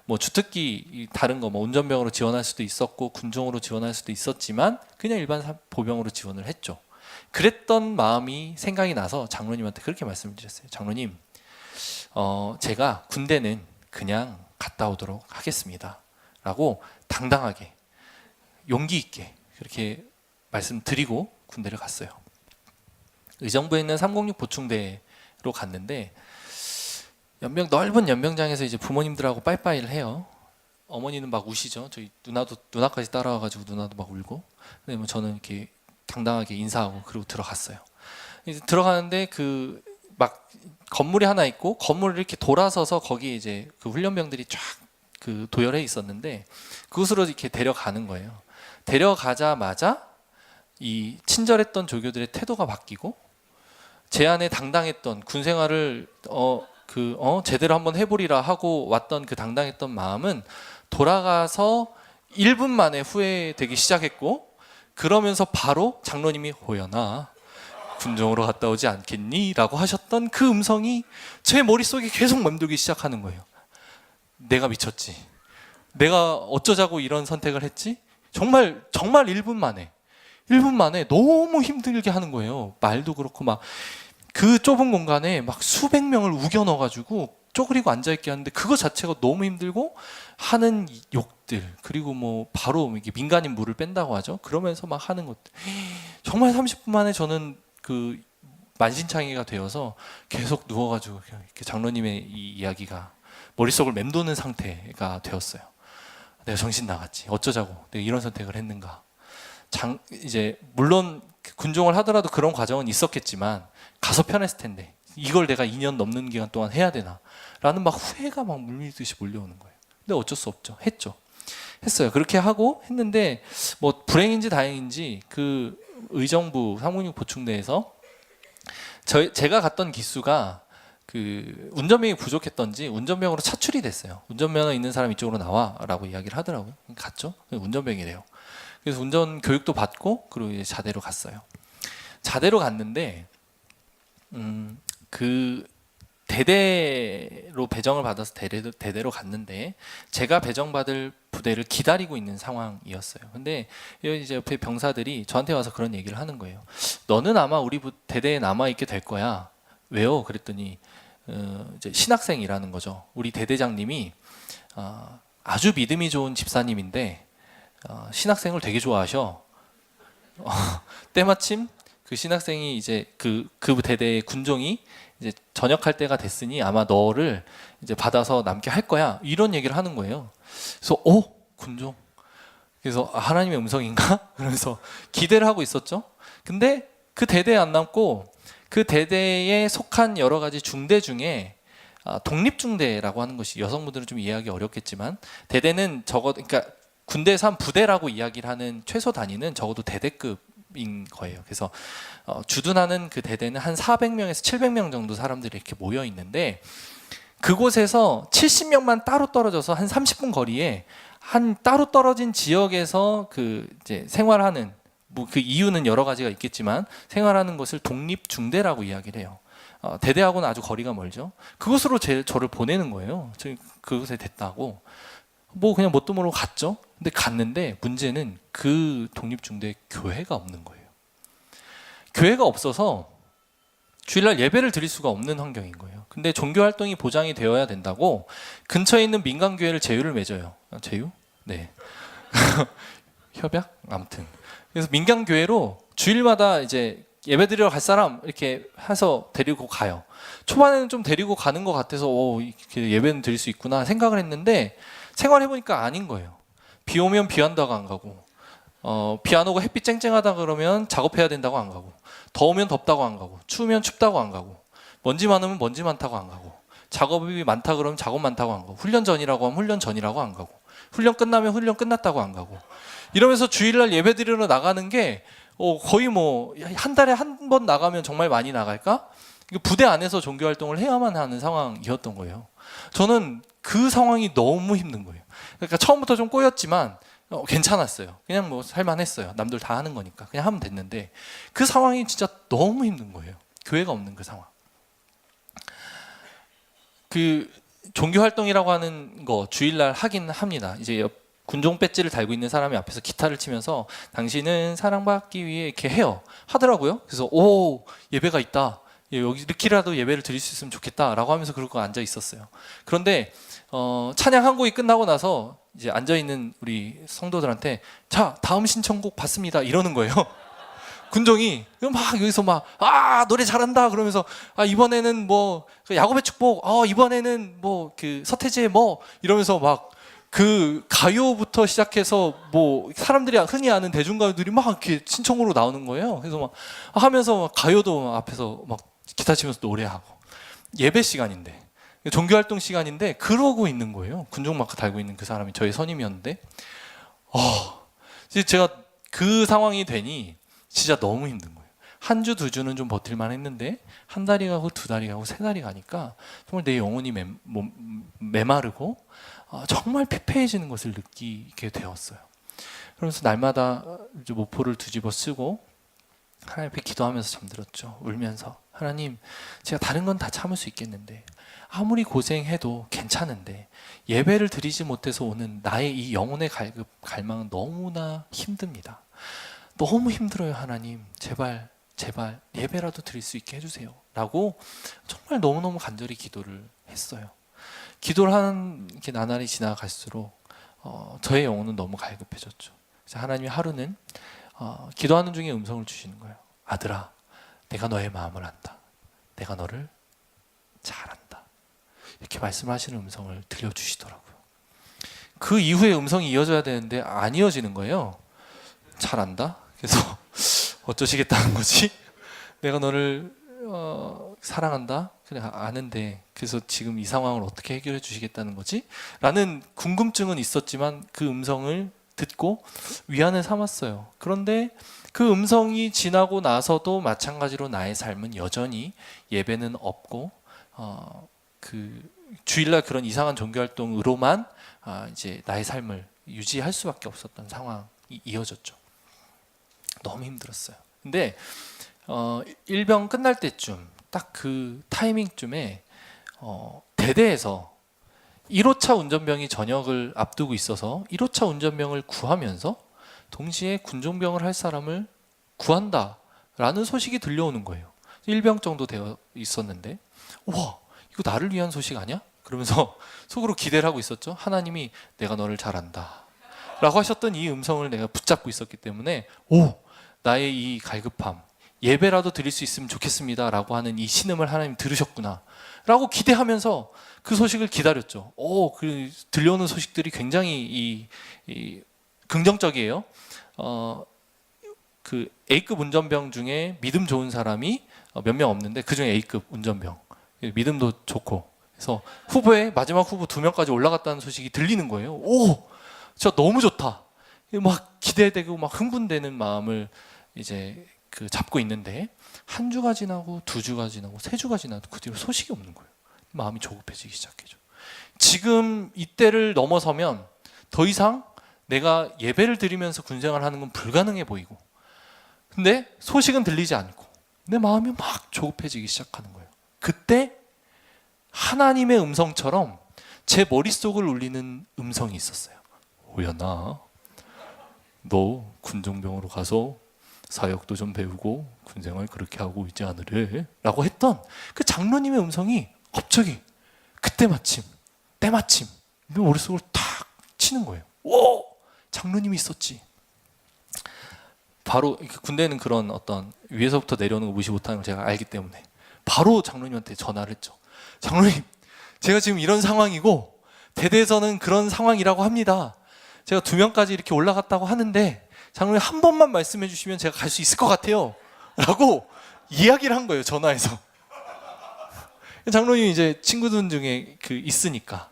뭐 주특기 다른 거 뭐 운전병으로 지원할 수도 있었고 군종으로 지원할 수도 있었지만 그냥 일반 보병으로 지원을 했죠. 그랬던 마음이 생각이 나서 장로님한테 그렇게 말씀을 드렸어요. 장로님, 제가 군대는 그냥 갔다 오도록 하겠습니다 라고 당당하게 용기 있게 그렇게 말씀드리고 군대를 갔어요. 의정부에 있는 306 보충대로 갔는데 넓은 연병장에서 이제 부모님들하고 빠이빠이를 해요. 어머니는 막 우시죠. 저희 누나까지 따라와가지고 누나도 막 울고. 근데 뭐 저는 이렇게 당당하게 인사하고 그리고 들어갔어요. 이제 들어가는데 그 막 건물이 하나 있고 건물을 이렇게 돌아서서 거기에 이제 그 훈련병들이 쫙 그 도열해 있었는데 그곳으로 이렇게 데려가는 거예요. 데려가자마자 이 친절했던 조교들의 태도가 바뀌고 제 안에 당당했던 군 생활을 제대로 한번 해보리라 하고 왔던 그 당당했던 마음은 돌아가서 1분 만에 후회되기 시작했고 그러면서 바로 장로님이 호연아 군종으로 갔다 오지 않겠니? 라고 하셨던 그 음성이 제 머릿속에 계속 맴돌기 시작하는 거예요. 내가 미쳤지. 내가 어쩌자고 이런 선택을 했지? 정말 1분 만에 너무 힘들게 하는 거예요. 말도 그렇고 막 그 좁은 공간에 막 수백 명을 우겨 넣어가지고 쪼그리고 앉아있게 하는데 그거 자체가 너무 힘들고 하는 욕들, 그리고 뭐 바로 이게 민간인 물을 뺀다고 하죠. 그러면서 막 하는 것들. 정말 30분 만에 저는 그 만신창이가 되어서 계속 누워가지고 이렇게 장로님의 이 이야기가 머릿속을 맴도는 상태가 되었어요. 내가 정신 나갔지. 어쩌자고 내가 이런 선택을 했는가. 이제 물론 군종을 하더라도 그런 과정은 있었겠지만 가서 편했을 텐데 이걸 내가 2년 넘는 기간 동안 해야 되나 라는 막 후회가 막 물밀듯이 몰려오는 거예요. 근데 어쩔 수 없죠. 했어요. 그렇게 하고 했는데 뭐 불행인지 다행인지 그 의정부 사무직 보충대에서 제가 갔던 기수가 그 운전병이 부족했던지 운전병으로 차출이 됐어요. 운전면허 있는 사람 이쪽으로 나와라고 이야기를 하더라고요. 갔죠. 운전병이래요. 그래서 운전 교육도 받고 그리고 이제 자대로 갔어요. 자대로 갔는데 그 대대로 배정을 받아서 대대로 갔는데 제가 배정받을 부대를 기다리고 있는 상황이었어요. 근데 이제 옆에 병사들이 저한테 와서 그런 얘기를 하는 거예요. 너는 아마 우리 대대에 남아 있게 될 거야. 왜요? 그랬더니 이제 신학생이라는 거죠. 우리 대대장님이 아주 믿음이 좋은 집사님인데 신학생을 되게 좋아하셔. 때마침 그 신학생이 이제 그 대대의 군종이 이제 전역할 때가 됐으니 아마 너를 이제 받아서 남게 할 거야. 이런 얘기를 하는 거예요. 그래서 군종. 그래서 하나님의 음성인가? 그러면서 기대를 하고 있었죠. 근데 그 대대에 안 남고 그 대대에 속한 여러 가지 중대 중에 독립중대라고 하는 것이 여성분들은 좀 이해하기 어렵겠지만 대대는 그러니까 군대에서 한 부대라고 이야기를 하는 최소 단위는 적어도 대대급인 거예요. 그래서 주둔하는 그 대대는 한 400명에서 700명 정도 사람들이 이렇게 모여 있는데 그곳에서 70명만 따로 떨어져서 한 30분 거리에 한 따로 떨어진 지역에서 그 이제 생활하는 뭐 그 이유는 여러 가지가 있겠지만 생활하는 것을 독립중대라고 이야기를 해요. 대대하고는 아주 거리가 멀죠. 그곳으로 저를 보내는 거예요. 그곳에 됐다고. 뭐 그냥 뭣도 모르고 갔죠. 근데 갔는데 문제는 그 독립중대에 교회가 없는 거예요. 교회가 없어서 주일날 예배를 드릴 수가 없는 환경인 거예요. 근데 종교활동이 보장이 되어야 된다고 근처에 있는 민간교회를 제휴를 맺어요. 제휴? 네. 협약? 아무튼. 그래서 민간교회로 주일마다 이제 예배 드리러 갈 사람 이렇게 해서 데리고 가요. 초반에는 좀 데리고 가는 것 같아서 이렇게 예배는 드릴 수 있구나 생각을 했는데 생활해보니까 아닌 거예요. 비 오면 비 온다고 안 가고 비 안 오고 햇빛 쨍쨍하다 그러면 작업해야 된다고 안 가고 더우면 덥다고 안 가고 추우면 춥다고 안 가고 먼지 많으면 먼지 많다고 안 가고 작업이 많다 그러면 작업 많다고 안 가고 훈련 전이라고 하면 훈련 전이라고 안 가고 훈련 끝나면 훈련 끝났다고 안 가고 이러면서 주일날 예배 드리러 나가는 게 거의 뭐 한 달에 한 번 나가면 정말 많이 나갈까? 부대 안에서 종교활동을 해야만 하는 상황이었던 거예요. 저는 그 상황이 너무 힘든 거예요. 그러니까 처음부터 좀 꼬였지만 괜찮았어요. 그냥 뭐 살만했어요. 남들 다 하는 거니까 그냥 하면 됐는데 그 상황이 진짜 너무 힘든 거예요. 교회가 없는 그 상황. 그 종교활동이라고 하는 거 주일날 하긴 합니다. 이제 군종 배지를 달고 있는 사람이 앞에서 기타를 치면서 당신은 사랑받기 위해 이렇게 해요. 하더라고요. 그래서 예배가 있다. 여기 이렇게라도 예배를 드릴 수 있으면 좋겠다라고 하면서 그러고 앉아 있었어요. 그런데 찬양 한 곡이 끝나고 나서 이제 앉아 있는 우리 성도들한테 자 다음 신청곡 받습니다 이러는 거예요. 군종이 막 여기서 막 노래 잘한다 그러면서 이번에는 뭐 야곱의 축복, 이번에는 뭐 그 서태지의 뭐 이러면서 막 그 가요부터 시작해서 뭐 사람들이 흔히 아는 대중가요들이 막 이렇게 신청으로 나오는 거예요. 그래서 막 하면서 막 가요도 막 앞에서 막 기타 치면서 노래하고 예배 시간인데 종교활동 시간인데 그러고 있는 거예요. 군종 마크 달고 있는 그 사람이 저희 선임이었는데 제가 그 상황이 되니 진짜 너무 힘든 거예요. 한 주, 두 주는 좀 버틸만 했는데 한 달이 가고 두 달이 가고 세 달이 가니까 정말 내 영혼이 메마르고 정말 피폐해지는 것을 느끼게 되었어요. 그러면서 날마다 이제 모포를 뒤집어 쓰고 하나님 앞에 기도하면서 잠들었죠. 울면서 하나님, 제가 다른 건 다 참을 수 있겠는데 아무리 고생해도 괜찮은데 예배를 드리지 못해서 오는 나의 이 영혼의 갈망은 너무나 힘듭니다. 너무 힘들어요. 하나님, 제발 예배라도 드릴 수 있게 해주세요 라고 정말 너무너무 간절히 기도를 했어요. 기도를 하는 게 나날이 지나갈수록 저의 영혼은 너무 갈급해졌죠. 그래서 하나님이 하루는 기도하는 중에 음성을 주시는 거예요. 아들아, 내가 너의 마음을 안다. 내가 너를 잘 안다. 이렇게 말씀하시는 음성을 들려주시더라고요. 그 이후에 음성이 이어져야 되는데 안 이어지는 거예요. 잘 안다? 그래서 어쩌시겠다는 거지? 내가 너를 사랑한다? 그래, 아는데 그래서 지금 이 상황을 어떻게 해결해 주시겠다는 거지? 라는 궁금증은 있었지만 그 음성을 듣고 위안을 삼았어요. 그런데 그 음성이 지나고 나서도 마찬가지로 나의 삶은 여전히 예배는 없고 그 주일날 그런 이상한 종교활동으로만 이제 나의 삶을 유지할 수밖에 없었던 상황이 이어졌죠. 너무 힘들었어요. 근데 일병 끝날 때쯤 딱 그 타이밍쯤에 대대에서 1호차 운전병이 전역을 앞두고 있어서 1호차 운전병을 구하면서 동시에 군종병을 할 사람을 구한다라는 소식이 들려오는 거예요. 1병 정도 되어 있었는데 우와, 이거 나를 위한 소식 아니야? 그러면서 속으로 기대를 하고 있었죠. 하나님이 내가 너를 잘 안다 라고 하셨던 이 음성을 내가 붙잡고 있었기 때문에 나의 이 갈급함, 예배라도 드릴 수 있으면 좋겠습니다 라고 하는 이 신음을 하나님 들으셨구나 라고 기대하면서 그 소식을 기다렸죠. 그 들려오는 소식들이 굉장히 이 긍정적이에요. 그 A급 운전병 중에 믿음 좋은 사람이 몇 명 없는데 그 중에 A급 운전병, 믿음도 좋고, 그래서 후보에 마지막 후보 2명까지 올라갔다는 소식이 들리는 거예요. 진짜 너무 좋다. 막 기대되고 막 흥분되는 마음을 이제 그 잡고 있는데 한 주가 지나고 2주가 지나고 3주가 지나도 그 뒤로 소식이 없는 거예요. 마음이 조급해지기 시작해죠. 지금 이때를 넘어서면 더 이상 내가 예배를 드리면서 군생활을 하는 건 불가능해 보이고, 근데 소식은 들리지 않고 내 마음이 막 조급해지기 시작하는 거예요. 그때 하나님의 음성처럼 제 머릿속을 울리는 음성이 있었어요. 오연아, 너 군종병으로 가서 사역도 좀 배우고 군생활 그렇게 하고 있지 않으래? 라고 했던 그 장로님의 음성이 갑자기 그때 때마침 내 머릿속을 탁 치는 거예요. 장로님이 있었지. 바로 군대는 그런 어떤 위에서부터 내려오는 거 무시 못하는 걸 제가 알기 때문에 바로 장로님한테 전화를 했죠. 장로님, 제가 지금 이런 상황이고 대대에서는 그런 상황이라고 합니다. 제가 2명까지 이렇게 올라갔다고 하는데 장로님 한 번만 말씀해 주시면 제가 갈 수 있을 것 같아요 라고 이야기를 한 거예요, 전화해서. 장로님이 이제 친구들 중에 있으니까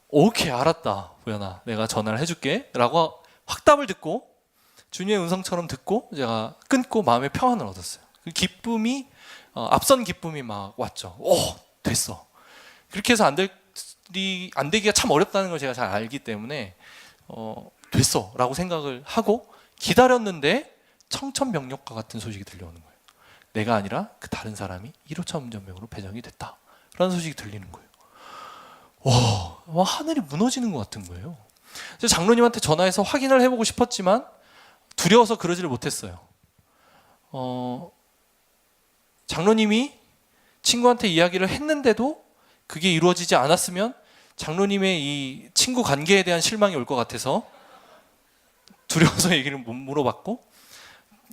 오케이, 알았다 보현아, 내가 전화를 해줄게 라고 확답을 듣고 주님의 음성처럼 듣고 제가 끊고 마음의 평안을 얻었어요. 그 기쁨이 앞선 기쁨이 막 왔죠. 됐어. 그렇게 해서 안 되기가 참 어렵다는 걸 제가 잘 알기 때문에 됐어 라고 생각을 하고 기다렸는데 청천벽력과 같은 소식이 들려오는 거예요. 내가 아니라 그 다른 사람이 1호차 운전병으로 배정이 됐다 라는 소식이 들리는 거예요. 하늘이 무너지는 것 같은 거예요. 그래서 장로님한테 전화해서 확인을 해보고 싶었지만 두려워서 그러지를 못했어요. 장로님이 친구한테 이야기를 했는데도 그게 이루어지지 않았으면 장로님의 이 친구 관계에 대한 실망이 올 것 같아서 두려워서 얘기를 못 물어봤고,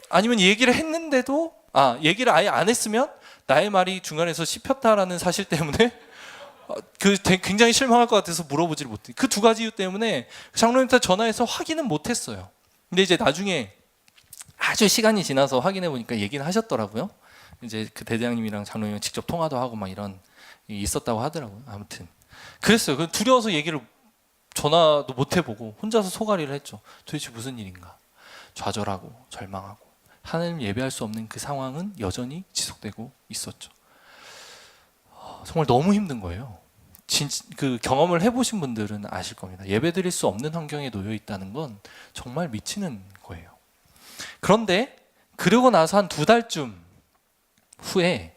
아니면 얘기를 했는데도 얘기를 아예 안 했으면 나의 말이 중간에서 씹혔다라는 사실 때문에 굉장히 실망할 것 같아서 물어보지를 못해. 그 2가지 이유 때문에 장로님한테 전화해서 확인은 못했어요. 근데 이제 나중에 아주 시간이 지나서 확인해 보니까 얘기는 하셨더라고요. 이제 그 대대장님이랑 장로님이랑 직접 통화도 하고 막 이런 일이 있었다고 하더라고요. 아무튼 그랬어요. 두려워서 얘기를 전화도 못 해보고 혼자서 소가리를 했죠. 도대체 무슨 일인가. 좌절하고 절망하고 하나님 예배할 수 없는 그 상황은 여전히 지속되고 있었죠. 정말 너무 힘든 거예요. 그 경험을 해보신 분들은 아실 겁니다. 예배 드릴 수 없는 환경에 놓여 있다는 건 정말 미치는 거예요. 그런데 그러고 나서 한 2달쯤 후에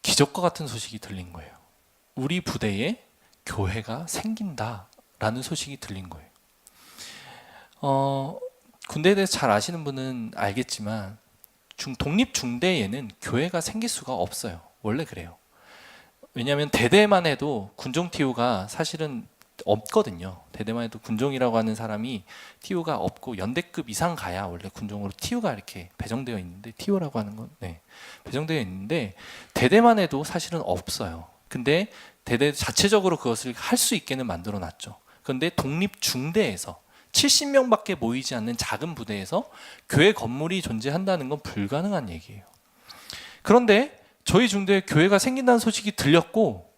기적과 같은 소식이 들린 거예요. 우리 부대에 교회가 생긴다라는 소식이 들린 거예요. 군대에 대해서 잘 아시는 분은 알겠지만 독립중대에는 교회가 생길 수가 없어요. 원래 그래요. 왜냐하면 대대만 해도 군종 TU가 사실은 없거든요. 대대만 해도 군종이라고 하는 사람이 TU가 없고 연대급 이상 가야 원래 군종으로 TU가 이렇게 배정되어 있는데, TU라고 하는 건 배정되어 있는데 대대만 해도 사실은 없어요. 근데 대대 자체적으로 그것을 할 수 있게는 만들어 놨죠. 그런데 독립중대에서 70명밖에 모이지 않는 작은 부대에서 교회 건물이 존재한다는 건 불가능한 얘기예요. 그런데 저희 중대에 교회가 생긴다는 소식이 들렸고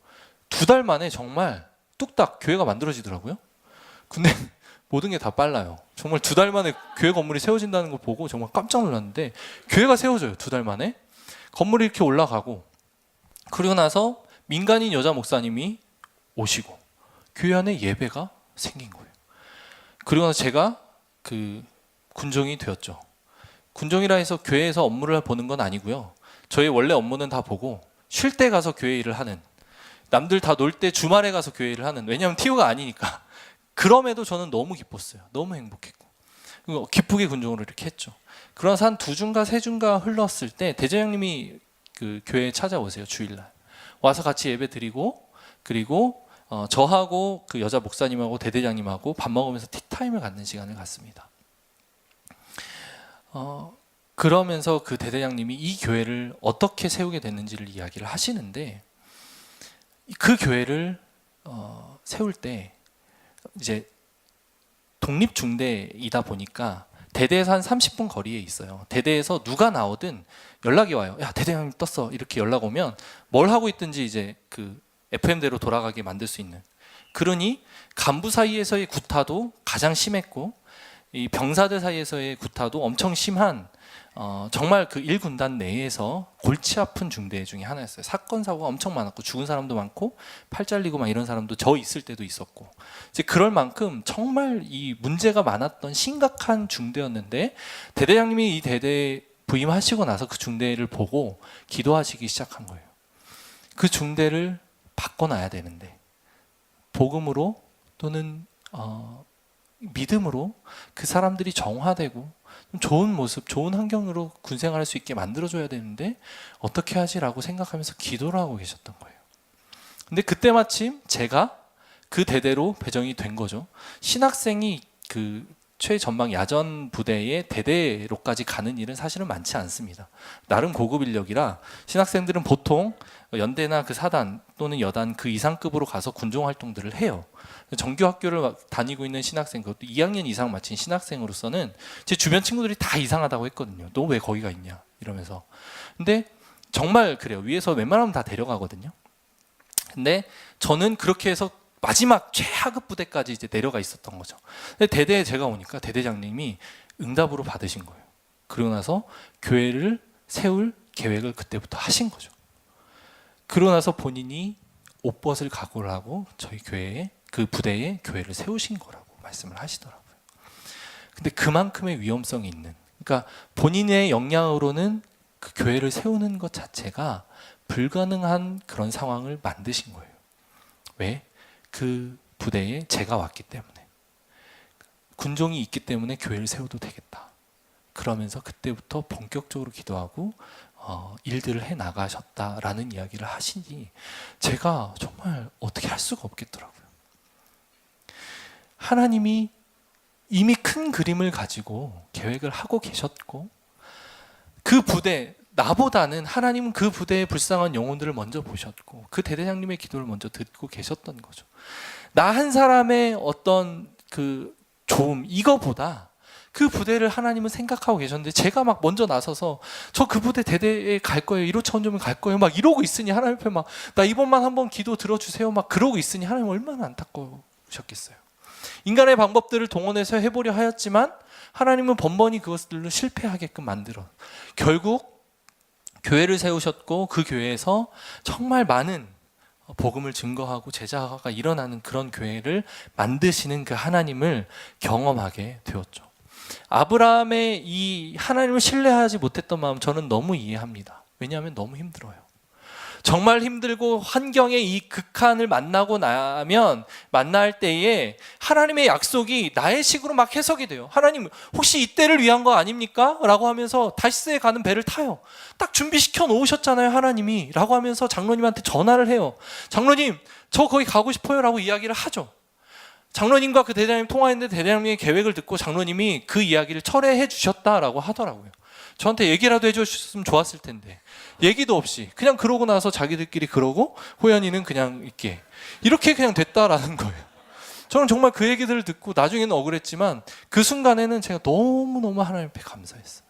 2달 만에 정말 뚝딱 교회가 만들어지더라고요. 근데 모든 게 다 빨라요. 정말 2달 만에 교회 건물이 세워진다는 걸 보고 정말 깜짝 놀랐는데, 교회가 세워져요. 2달 만에 건물이 이렇게 올라가고, 그리고 나서 민간인 여자 목사님이 오시고 교회 안에 예배가 생긴 거예요. 그리고 나서 제가 그 군종이 되었죠. 군종이라 해서 교회에서 업무를 보는 건 아니고요. 저희 원래 업무는 다 보고 쉴 때 가서 교회 일을 하는, 남들 다 놀 때 주말에 가서 교회 일을 하는, 왜냐하면 TU가 아니니까. 그럼에도 저는 너무 기뻤어요. 너무 행복했고 기쁘게 군종으로 이렇게 했죠. 그러나서 한 2주인가 3주인가 흘렀을 때 대제장님이 그 교회에 찾아오세요. 주일날 와서 같이 예배 드리고, 그리고 저하고 그 여자 목사님하고 대대장님하고 밥 먹으면서 티타임을 갖는 시간을 갖습니다. 그러면서 그 대대장님이 이 교회를 어떻게 세우게 됐는지를 이야기를 하시는데, 그 교회를 세울 때 이제 독립중대이다 보니까 대대에서 한 30분 거리에 있어요. 대대에서 누가 나오든 연락이 와요. 야, 대대장님 떴어. 이렇게 연락 오면 뭘 하고 있든지 이제 그 FM대로 돌아가게 만들 수 있는. 그러니 간부 사이에서의 구타도 가장 심했고, 이 병사들 사이에서의 구타도 엄청 심한, 정말 그 1군단 내에서 골치 아픈 중대 중에 하나였어요. 사건 사고가 엄청 많았고 죽은 사람도 많고 팔 잘리고 막 이런 사람도 저 있을 때도 있었고, 이제 그럴 만큼 정말 이 문제가 많았던 심각한 중대였는데, 대대장님이 이 대대에 부임하시고 나서 그 중대를 보고 기도하시기 시작한 거예요. 그 중대를 바꿔놔야 되는데 복음으로 또는 믿음으로 그 사람들이 정화되고 좋은 모습, 좋은 환경으로 군생활할 수 있게 만들어줘야 되는데 어떻게 하지라고 생각하면서 기도를 하고 계셨던 거예요. 근데 그때 마침 제가 그 대대로 배정이 된 거죠. 신학생이 그 최전방 야전 부대의 대대로까지 가는 일은 사실은 많지 않습니다. 나름 고급 인력이라 신학생들은 보통 연대나 그 사단 또는 여단 그 이상급으로 가서 군종 활동들을 해요. 정규 학교를 다니고 있는 신학생, 그것도 2학년 이상 마친 신학생으로서는 제 주변 친구들이 다 이상하다고 했거든요. 너 왜 거기가 있냐 이러면서. 근데 정말 그래요. 위에서 웬만하면 다 데려가거든요. 근데 저는 그렇게 해서 마지막 최하급 부대까지 이제 내려가 있었던 거죠. 근데 대대에 제가 오니까 대대장님이 응답으로 받으신 거예요. 그러고 나서 교회를 세울 계획을 그때부터 하신 거죠. 그러고 나서 본인이 옷벗을 각오를 하고 저희 교회에, 그 부대에 교회를 세우신 거라고 말씀을 하시더라고요. 근데 그만큼의 위험성이 있는, 그러니까 본인의 역량으로는 그 교회를 세우는 것 자체가 불가능한 그런 상황을 만드신 거예요. 왜? 그 부대에 제가 왔기 때문에, 군종이 있기 때문에 교회를 세워도 되겠다. 그러면서 그때부터 본격적으로 기도하고 일들을 해 나가셨다라는 이야기를 하시니 제가 정말 어떻게 할 수가 없겠더라고요. 하나님이 이미 큰 그림을 가지고 계획을 하고 계셨고, 그 부대, 나보다는 하나님은 그 부대의 불쌍한 영혼들을 먼저 보셨고 그 대대장님의 기도를 먼저 듣고 계셨던 거죠. 나 한 사람의 어떤 그 조음, 이거보다 그 부대를 하나님은 생각하고 계셨는데, 제가 막 먼저 나서서 저 그 부대 대대에 갈 거예요, 1호 차원점에 갈 거예요 막 이러고 있으니, 하나님 앞에 막 나 이번만 한번 기도 들어주세요 막 그러고 있으니 하나님 얼마나 안타까우셨겠어요. 인간의 방법들을 동원해서 해보려 하였지만 하나님은 번번이 그것들로 실패하게끔 만들어 결국 교회를 세우셨고, 그 교회에서 정말 많은 복음을 증거하고 제자가 일어나는 그런 교회를 만드시는 그 하나님을 경험하게 되었죠. 아브라함의 이 하나님을 신뢰하지 못했던 마음 저는 너무 이해합니다. 왜냐하면 너무 힘들어요. 정말 힘들고 환경의 이 극한을 만나고 나면 만날 때에 하나님의 약속이 나의 식으로 막 해석이 돼요. 하나님 혹시 이때를 위한 거 아닙니까? 라고 하면서 다시스에 가는 배를 타요. 딱 준비시켜 놓으셨잖아요 하나님이 라고 하면서 장로님한테 전화를 해요. 장로님 저 거기 가고 싶어요 라고 이야기를 하죠. 장로님과 그 대장님 통화했는데 대장님의 계획을 듣고 장로님이 그 이야기를 철회해 주셨다라고 하더라고요. 저한테 얘기라도 해주셨으면 좋았을 텐데 얘기도 없이 그냥 그러고 나서 자기들끼리 그러고 호연이는 그냥 이렇게 그냥 됐다라는 거예요. 저는 정말 그 얘기들을 듣고 나중에는 억울했지만 그 순간에는 제가 너무너무 하나님 앞에 감사했어요.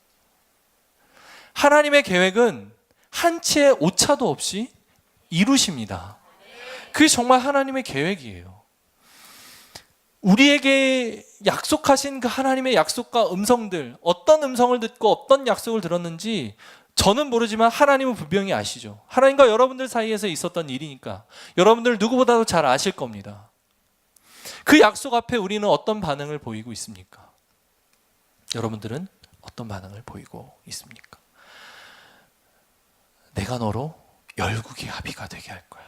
하나님의 계획은 한치의 오차도 없이 이루십니다. 그게 정말 하나님의 계획이에요. 우리에게 약속하신 그 하나님의 약속과 음성들, 어떤 음성을 듣고 어떤 약속을 들었는지 저는 모르지만 하나님은 분명히 아시죠. 하나님과 여러분들 사이에서 있었던 일이니까 여러분들 누구보다도 잘 아실 겁니다. 그 약속 앞에 우리는 어떤 반응을 보이고 있습니까? 여러분들은 어떤 반응을 보이고 있습니까? 내가 너로 열국의 아비가 되게 할 거야.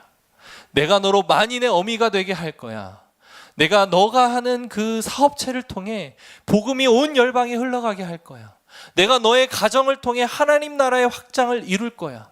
내가 너로 만인의 어미가 되게 할 거야. 내가 너가 하는 그 사업체를 통해 복음이 온 열방에 흘러가게 할 거야. 내가 너의 가정을 통해 하나님 나라의 확장을 이룰 거야.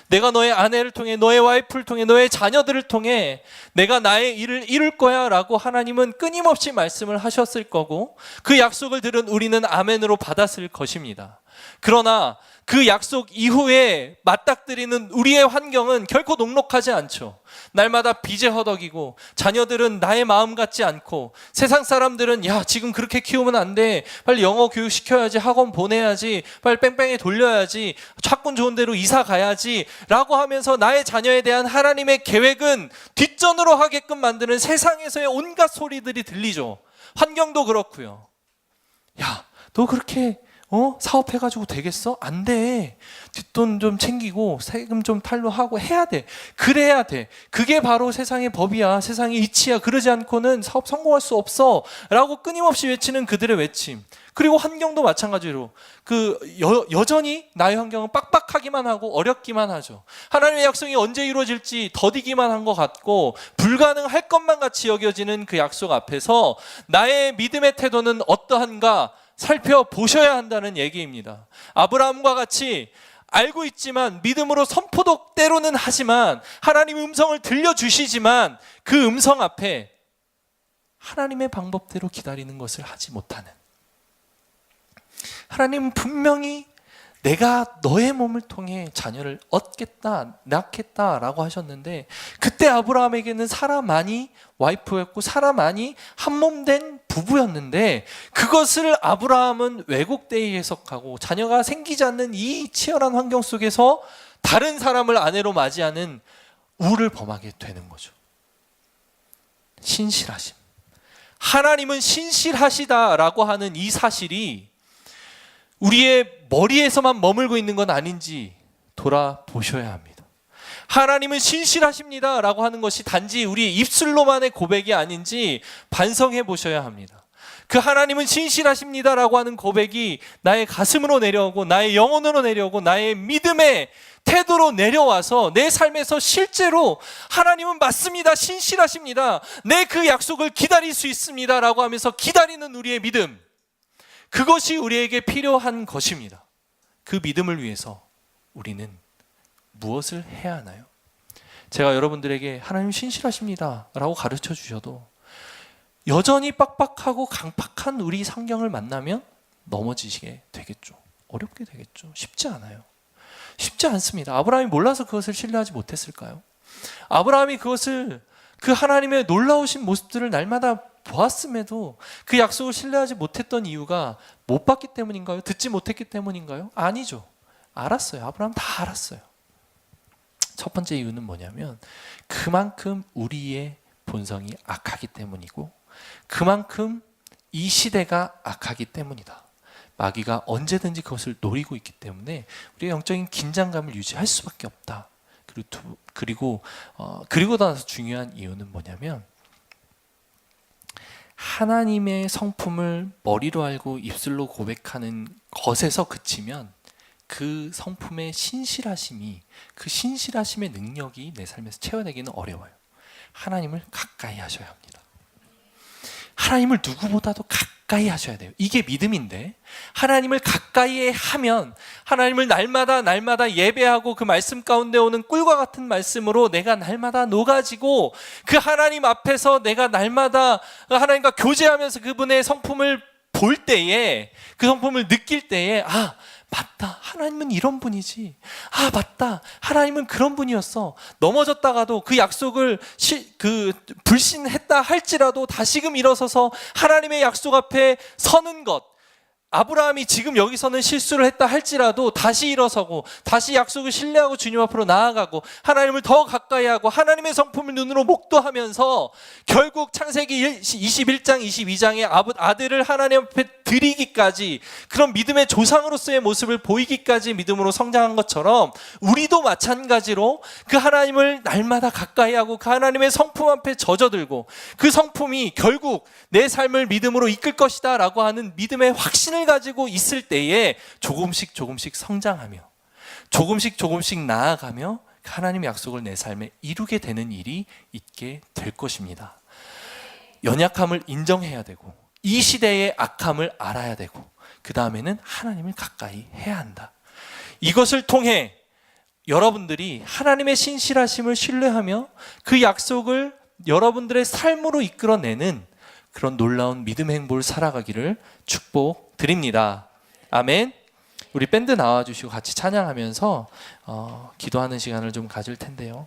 내가 너의 아내를 통해, 너의 와이프를 통해, 너의 자녀들을 통해 내가 나의 일을 이룰 거야 라고 하나님은 끊임없이 말씀을 하셨을 거고 그 약속을 들은 우리는 아멘으로 받았을 것입니다. 그러나 그 약속 이후에 맞닥뜨리는 우리의 환경은 결코 녹록하지 않죠. 날마다 빚에 허덕이고 자녀들은 나의 마음 같지 않고 세상 사람들은 야 지금 그렇게 키우면 안 돼. 빨리 영어 교육 시켜야지. 학원 보내야지. 빨리 뺑뺑이 돌려야지. 차권 좋은 데로 이사 가야지 라고 하면서 나의 자녀에 대한 하나님의 계획은 뒷전으로 하게끔 만드는 세상에서의 온갖 소리들이 들리죠. 환경도 그렇고요. 야 너 그렇게 사업해가지고 되겠어? 안 돼. 뒷돈 좀 챙기고 세금 좀 탈루하고 해야 돼. 그래야 돼. 그게 바로 세상의 법이야. 세상의 이치야. 그러지 않고는 사업 성공할 수 없어 라고 끊임없이 외치는 그들의 외침. 그리고 환경도 마찬가지로 여전히 나의 환경은 빡빡하기만 하고 어렵기만 하죠. 하나님의 약속이 언제 이루어질지 더디기만 한 것 같고 불가능할 것만 같이 여겨지는 그 약속 앞에서 나의 믿음의 태도는 어떠한가 살펴보셔야 한다는 얘기입니다. 아브라함과 같이 알고 있지만 믿음으로 선포도 때로는 하지만 하나님의 음성을 들려주시지만 그 음성 앞에 하나님의 방법대로 기다리는 것을 하지 못하는, 하나님은 분명히 내가 너의 몸을 통해 자녀를 얻겠다, 낳겠다라고 하셨는데 그때 아브라함에게는 사라만이 와이프였고 사라만이 한몸된 부부였는데 그것을 아브라함은 왜곡되이 해석하고 자녀가 생기지 않는 이 치열한 환경 속에서 다른 사람을 아내로 맞이하는 우를 범하게 되는 거죠. 신실하심. 하나님은 신실하시다라고 하는 이 사실이 우리의 머리에서만 머물고 있는 건 아닌지 돌아보셔야 합니다. 하나님은 신실하십니다 라고 하는 것이 단지 우리 입술로만의 고백이 아닌지 반성해 보셔야 합니다. 그 하나님은 신실하십니다 라고 하는 고백이 나의 가슴으로 내려오고 나의 영혼으로 내려오고 나의 믿음의 태도로 내려와서 내 삶에서 실제로 하나님은 맞습니다, 신실하십니다, 내 그 약속을 기다릴 수 있습니다 라고 하면서 기다리는 우리의 믿음, 그것이 우리에게 필요한 것입니다. 그 믿음을 위해서 우리는 무엇을 해야 하나요? 제가 여러분들에게 하나님 신실하십니다 라고 가르쳐 주셔도 여전히 빡빡하고 강팍한 우리 성경을 만나면 넘어지시게 되겠죠. 어렵게 되겠죠. 쉽지 않아요. 쉽지 않습니다. 아브라함이 몰라서 그것을 신뢰하지 못했을까요? 아브라함이 그것을, 그 하나님의 놀라우신 모습들을 날마다 보았음에도 그 약속을 신뢰하지 못했던 이유가 못 봤기 때문인가요? 듣지 못했기 때문인가요? 아니죠. 알았어요. 아브라함 다 알았어요. 첫 번째 이유는 뭐냐면 그만큼 우리의 본성이 악하기 때문이고 그만큼 이 시대가 악하기 때문이다. 마귀가 언제든지 그것을 노리고 있기 때문에 우리의 영적인 긴장감을 유지할 수밖에 없다. 그리고 더 나서 중요한 이유는 뭐냐면 하나님의 성품을 머리로 알고 입술로 고백하는 것에서 그치면 그 성품의 신실하심이, 그 신실하심의 능력이 내 삶에서 채워내기는 어려워요. 하나님을 가까이 하셔야 합니다. 하나님을 누구보다도 가까이 하셔야 돼요. 이게 믿음인데, 하나님을 가까이 하면 하나님을 날마다 예배하고 그 말씀 가운데 오는 꿀과 같은 말씀으로 내가 날마다 녹아지고, 그 하나님 앞에서 내가 날마다 하나님과 교제하면서 그분의 성품을 볼 때에, 그 성품을 느낄 때에, 아 맞다, 하나님은 이런 분이지, 아 맞다, 하나님은 그런 분이었어. 넘어졌다가도 그 약속을 불신했다 할지라도 다시금 일어서서 하나님의 약속 앞에 서는 것, 아브라함이 지금 여기서는 실수를 했다 할지라도 다시 일어서고 다시 약속을 신뢰하고 주님 앞으로 나아가고 하나님을 더 가까이 하고 하나님의 성품을 눈으로 목도하면서 결국 창세기 21장 22장에 아들을 하나님 앞에 드리기까지, 그런 믿음의 조상으로서의 모습을 보이기까지 믿음으로 성장한 것처럼 우리도 마찬가지로 그 하나님을 날마다 가까이 하고 그 하나님의 성품 앞에 젖어들고, 그 성품이 결국 내 삶을 믿음으로 이끌 것이다 라고 하는 믿음의 확신을 가지고 있을 때에 조금씩 성장하며 조금씩 나아가며 하나님의 약속을 내 삶에 이루게 되는 일이 있게 될 것입니다. 연약함을 인정해야 되고, 이 시대의 악함을 알아야 되고, 그 다음에는 하나님을 가까이 해야 한다. 이것을 통해 여러분들이 하나님의 신실하심을 신뢰하며 그 약속을 여러분들의 삶으로 이끌어내는 그런 놀라운 믿음의 행보를 살아가기를 축복드립니다. 아멘. 우리 밴드 나와주시고 같이 찬양하면서 기도하는 시간을 좀 가질 텐데요.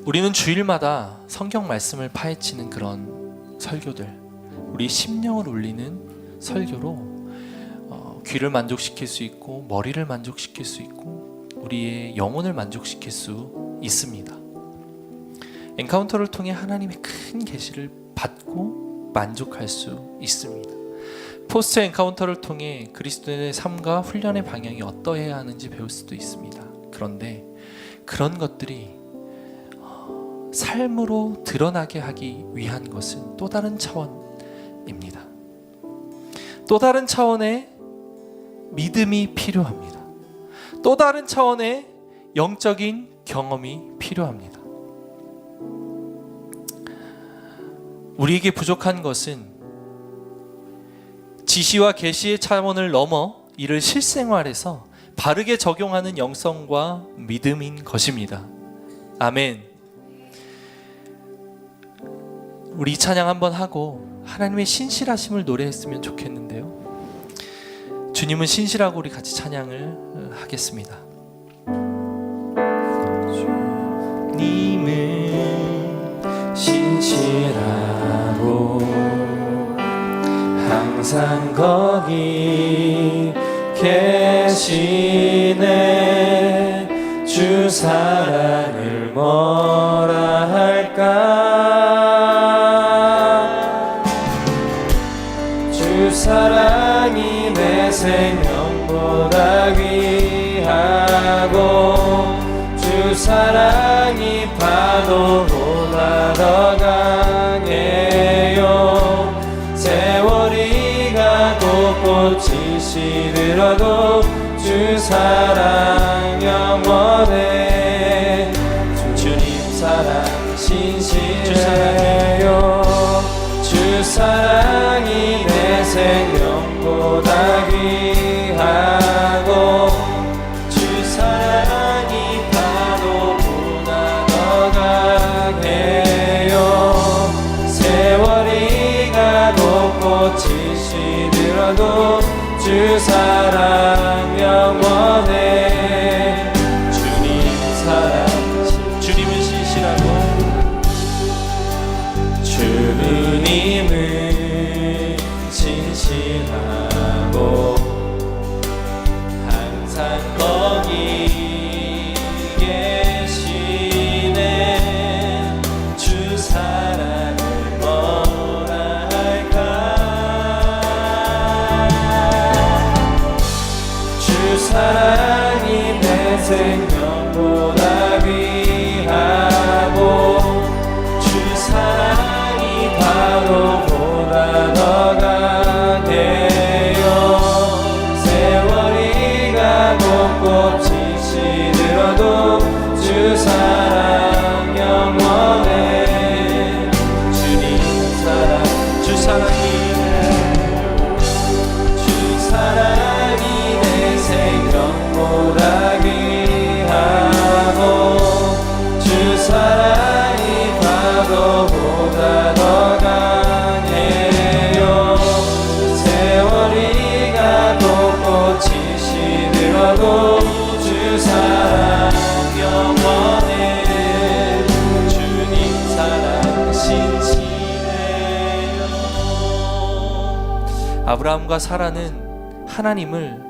우리는 주일마다 성경 말씀을 파헤치는 그런 설교들, 우리 심령을 울리는 설교로 귀를 만족시킬 수 있고 머리를 만족시킬 수 있고 우리의 영혼을 만족시킬 수 있습니다. 엔카운터를 통해 하나님의 큰 계시를 받고 만족할 수 있습니다. 포스트 엔카운터를 통해 그리스도인의 삶과 훈련의 방향이 어떠해야 하는지 배울 수도 있습니다. 그런데 그런 것들이 삶으로 드러나게 하기 위한 것은 또 다른 차원입니다. 또 다른 차원의 믿음이 필요합니다. 또 다른 차원의 영적인 경험이 필요합니다. 우리에게 부족한 것은 지시와 계시의 차원을 넘어 이를 실생활에서 바르게 적용하는 영성과 믿음인 것입니다. 아멘. 우리 이 찬양 한번 하고 하나님의 신실하심을 노래했으면 좋겠는데요. 주님은 신실하고 우리 같이 찬양을 하겠습니다. 주님은 신실하고 항상 거기 계시네. 주 사랑을 뭐라 할까. 주 사랑이 내 생명보다 귀하고 주 사랑이 파도보다 더 강해요. 세월이 가고 꽃이 시들어도 주 사랑 영원해. 주님 사랑 신실해요. 주 사랑이 내 생명보다 귀하고 주 사랑이 파도보다 더 강해요. 세월이 가고 꽃이 시들어도 주 사랑 영원해. 주님 사랑, 주님은 신실하고 주님은 신실하고 항상 거기 계시네. 주 사랑을 사랑이 내 생명보다 귀하고 주 사랑이 바로보다 더 강해요. 세월이 가고 꽃이 시들어도 주 사랑 영원해. 주님 사랑 주 사랑이 내 생명보다 귀하고 주 사랑이 파도보다 더 강해요. 세월이 가고 꽃이 시들어도 주 사랑 영원해. 주님 사랑 신실해요. 아브라함과 사라는 하나님을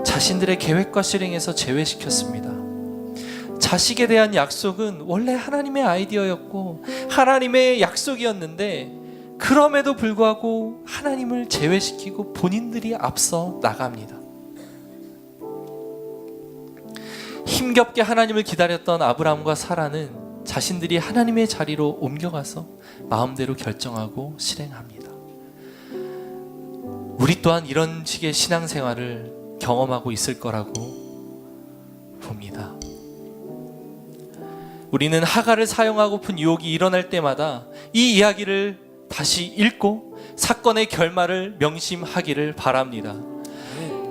자신들의 계획과 실행에서 제외시켰습니다. 자식에 대한 약속은 원래 하나님의 아이디어였고 하나님의 약속이었는데 그럼에도 불구하고 하나님을 제외시키고 본인들이 앞서 나갑니다. 힘겹게 하나님을 기다렸던 아브라함과 사라는 자신들이 하나님의 자리로 옮겨가서 마음대로 결정하고 실행합니다. 우리 또한 이런 식의 신앙생활을 경험하고 있을 거라고 봅니다. 우리는 하갈을 사용하고픈 유혹이 일어날 때마다 이 이야기를 다시 읽고 사건의 결말을 명심하기를 바랍니다.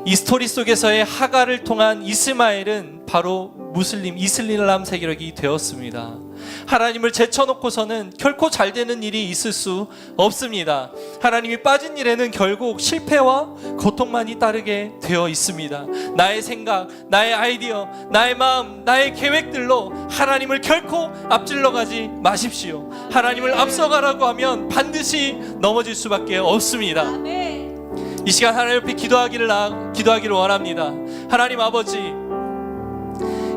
이 스토리 속에서의 하갈을 통한 이스마엘은 바로 무슬림, 이슬람 세력이 되었습니다. 하나님을 제쳐놓고서는 결코 잘 되는 일이 있을 수 없습니다. 하나님이 빠진 일에는 결국 실패와 고통만이 따르게 되어 있습니다. 나의 생각, 나의 아이디어, 나의 마음, 나의 계획들로 하나님을 결코 앞질러 가지 마십시오. 하나님을 앞서가라고 하면 반드시 넘어질 수밖에 없습니다. 이 시간 하나님 옆에 기도하기를 원합니다. 하나님 아버지,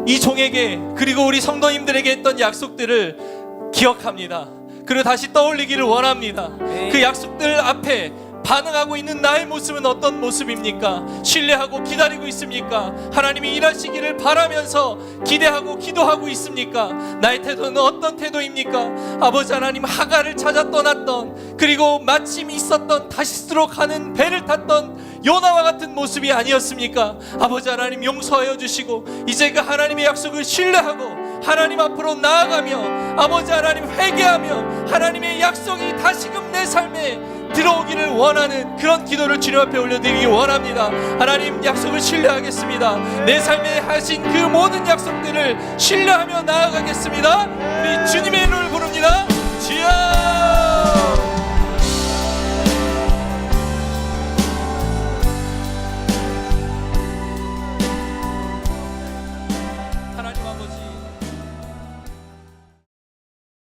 이 종에게 그리고 우리 성도님들에게 했던 약속들을 기억합니다. 그리고 다시 떠올리기를 원합니다. 그 약속들 앞에 반응하고 있는 나의 모습은 어떤 모습입니까? 신뢰하고 기다리고 있습니까? 하나님이 일하시기를 바라면서 기대하고 기도하고 있습니까? 나의 태도는 어떤 태도입니까? 아버지 하나님, 하갈을 찾아 떠났던, 그리고 마침 있었던 다시스로 가는 배를 탔던 요나와 같은 모습이 아니었습니까? 아버지 하나님, 용서하여 주시고 이제 그 하나님의 약속을 신뢰하고 하나님 앞으로 나아가며 아버지 하나님 회개하며 하나님의 약속이 다시금 내 삶에 들어오기를 원하는 그런 기도를 주님 앞에 올려드리기 원합니다. 하나님, 약속을 신뢰하겠습니다. 내 삶에 하신 그 모든 약속들을 신뢰하며 나아가겠습니다. 우리 주님의 이름을 부릅니다. 주여!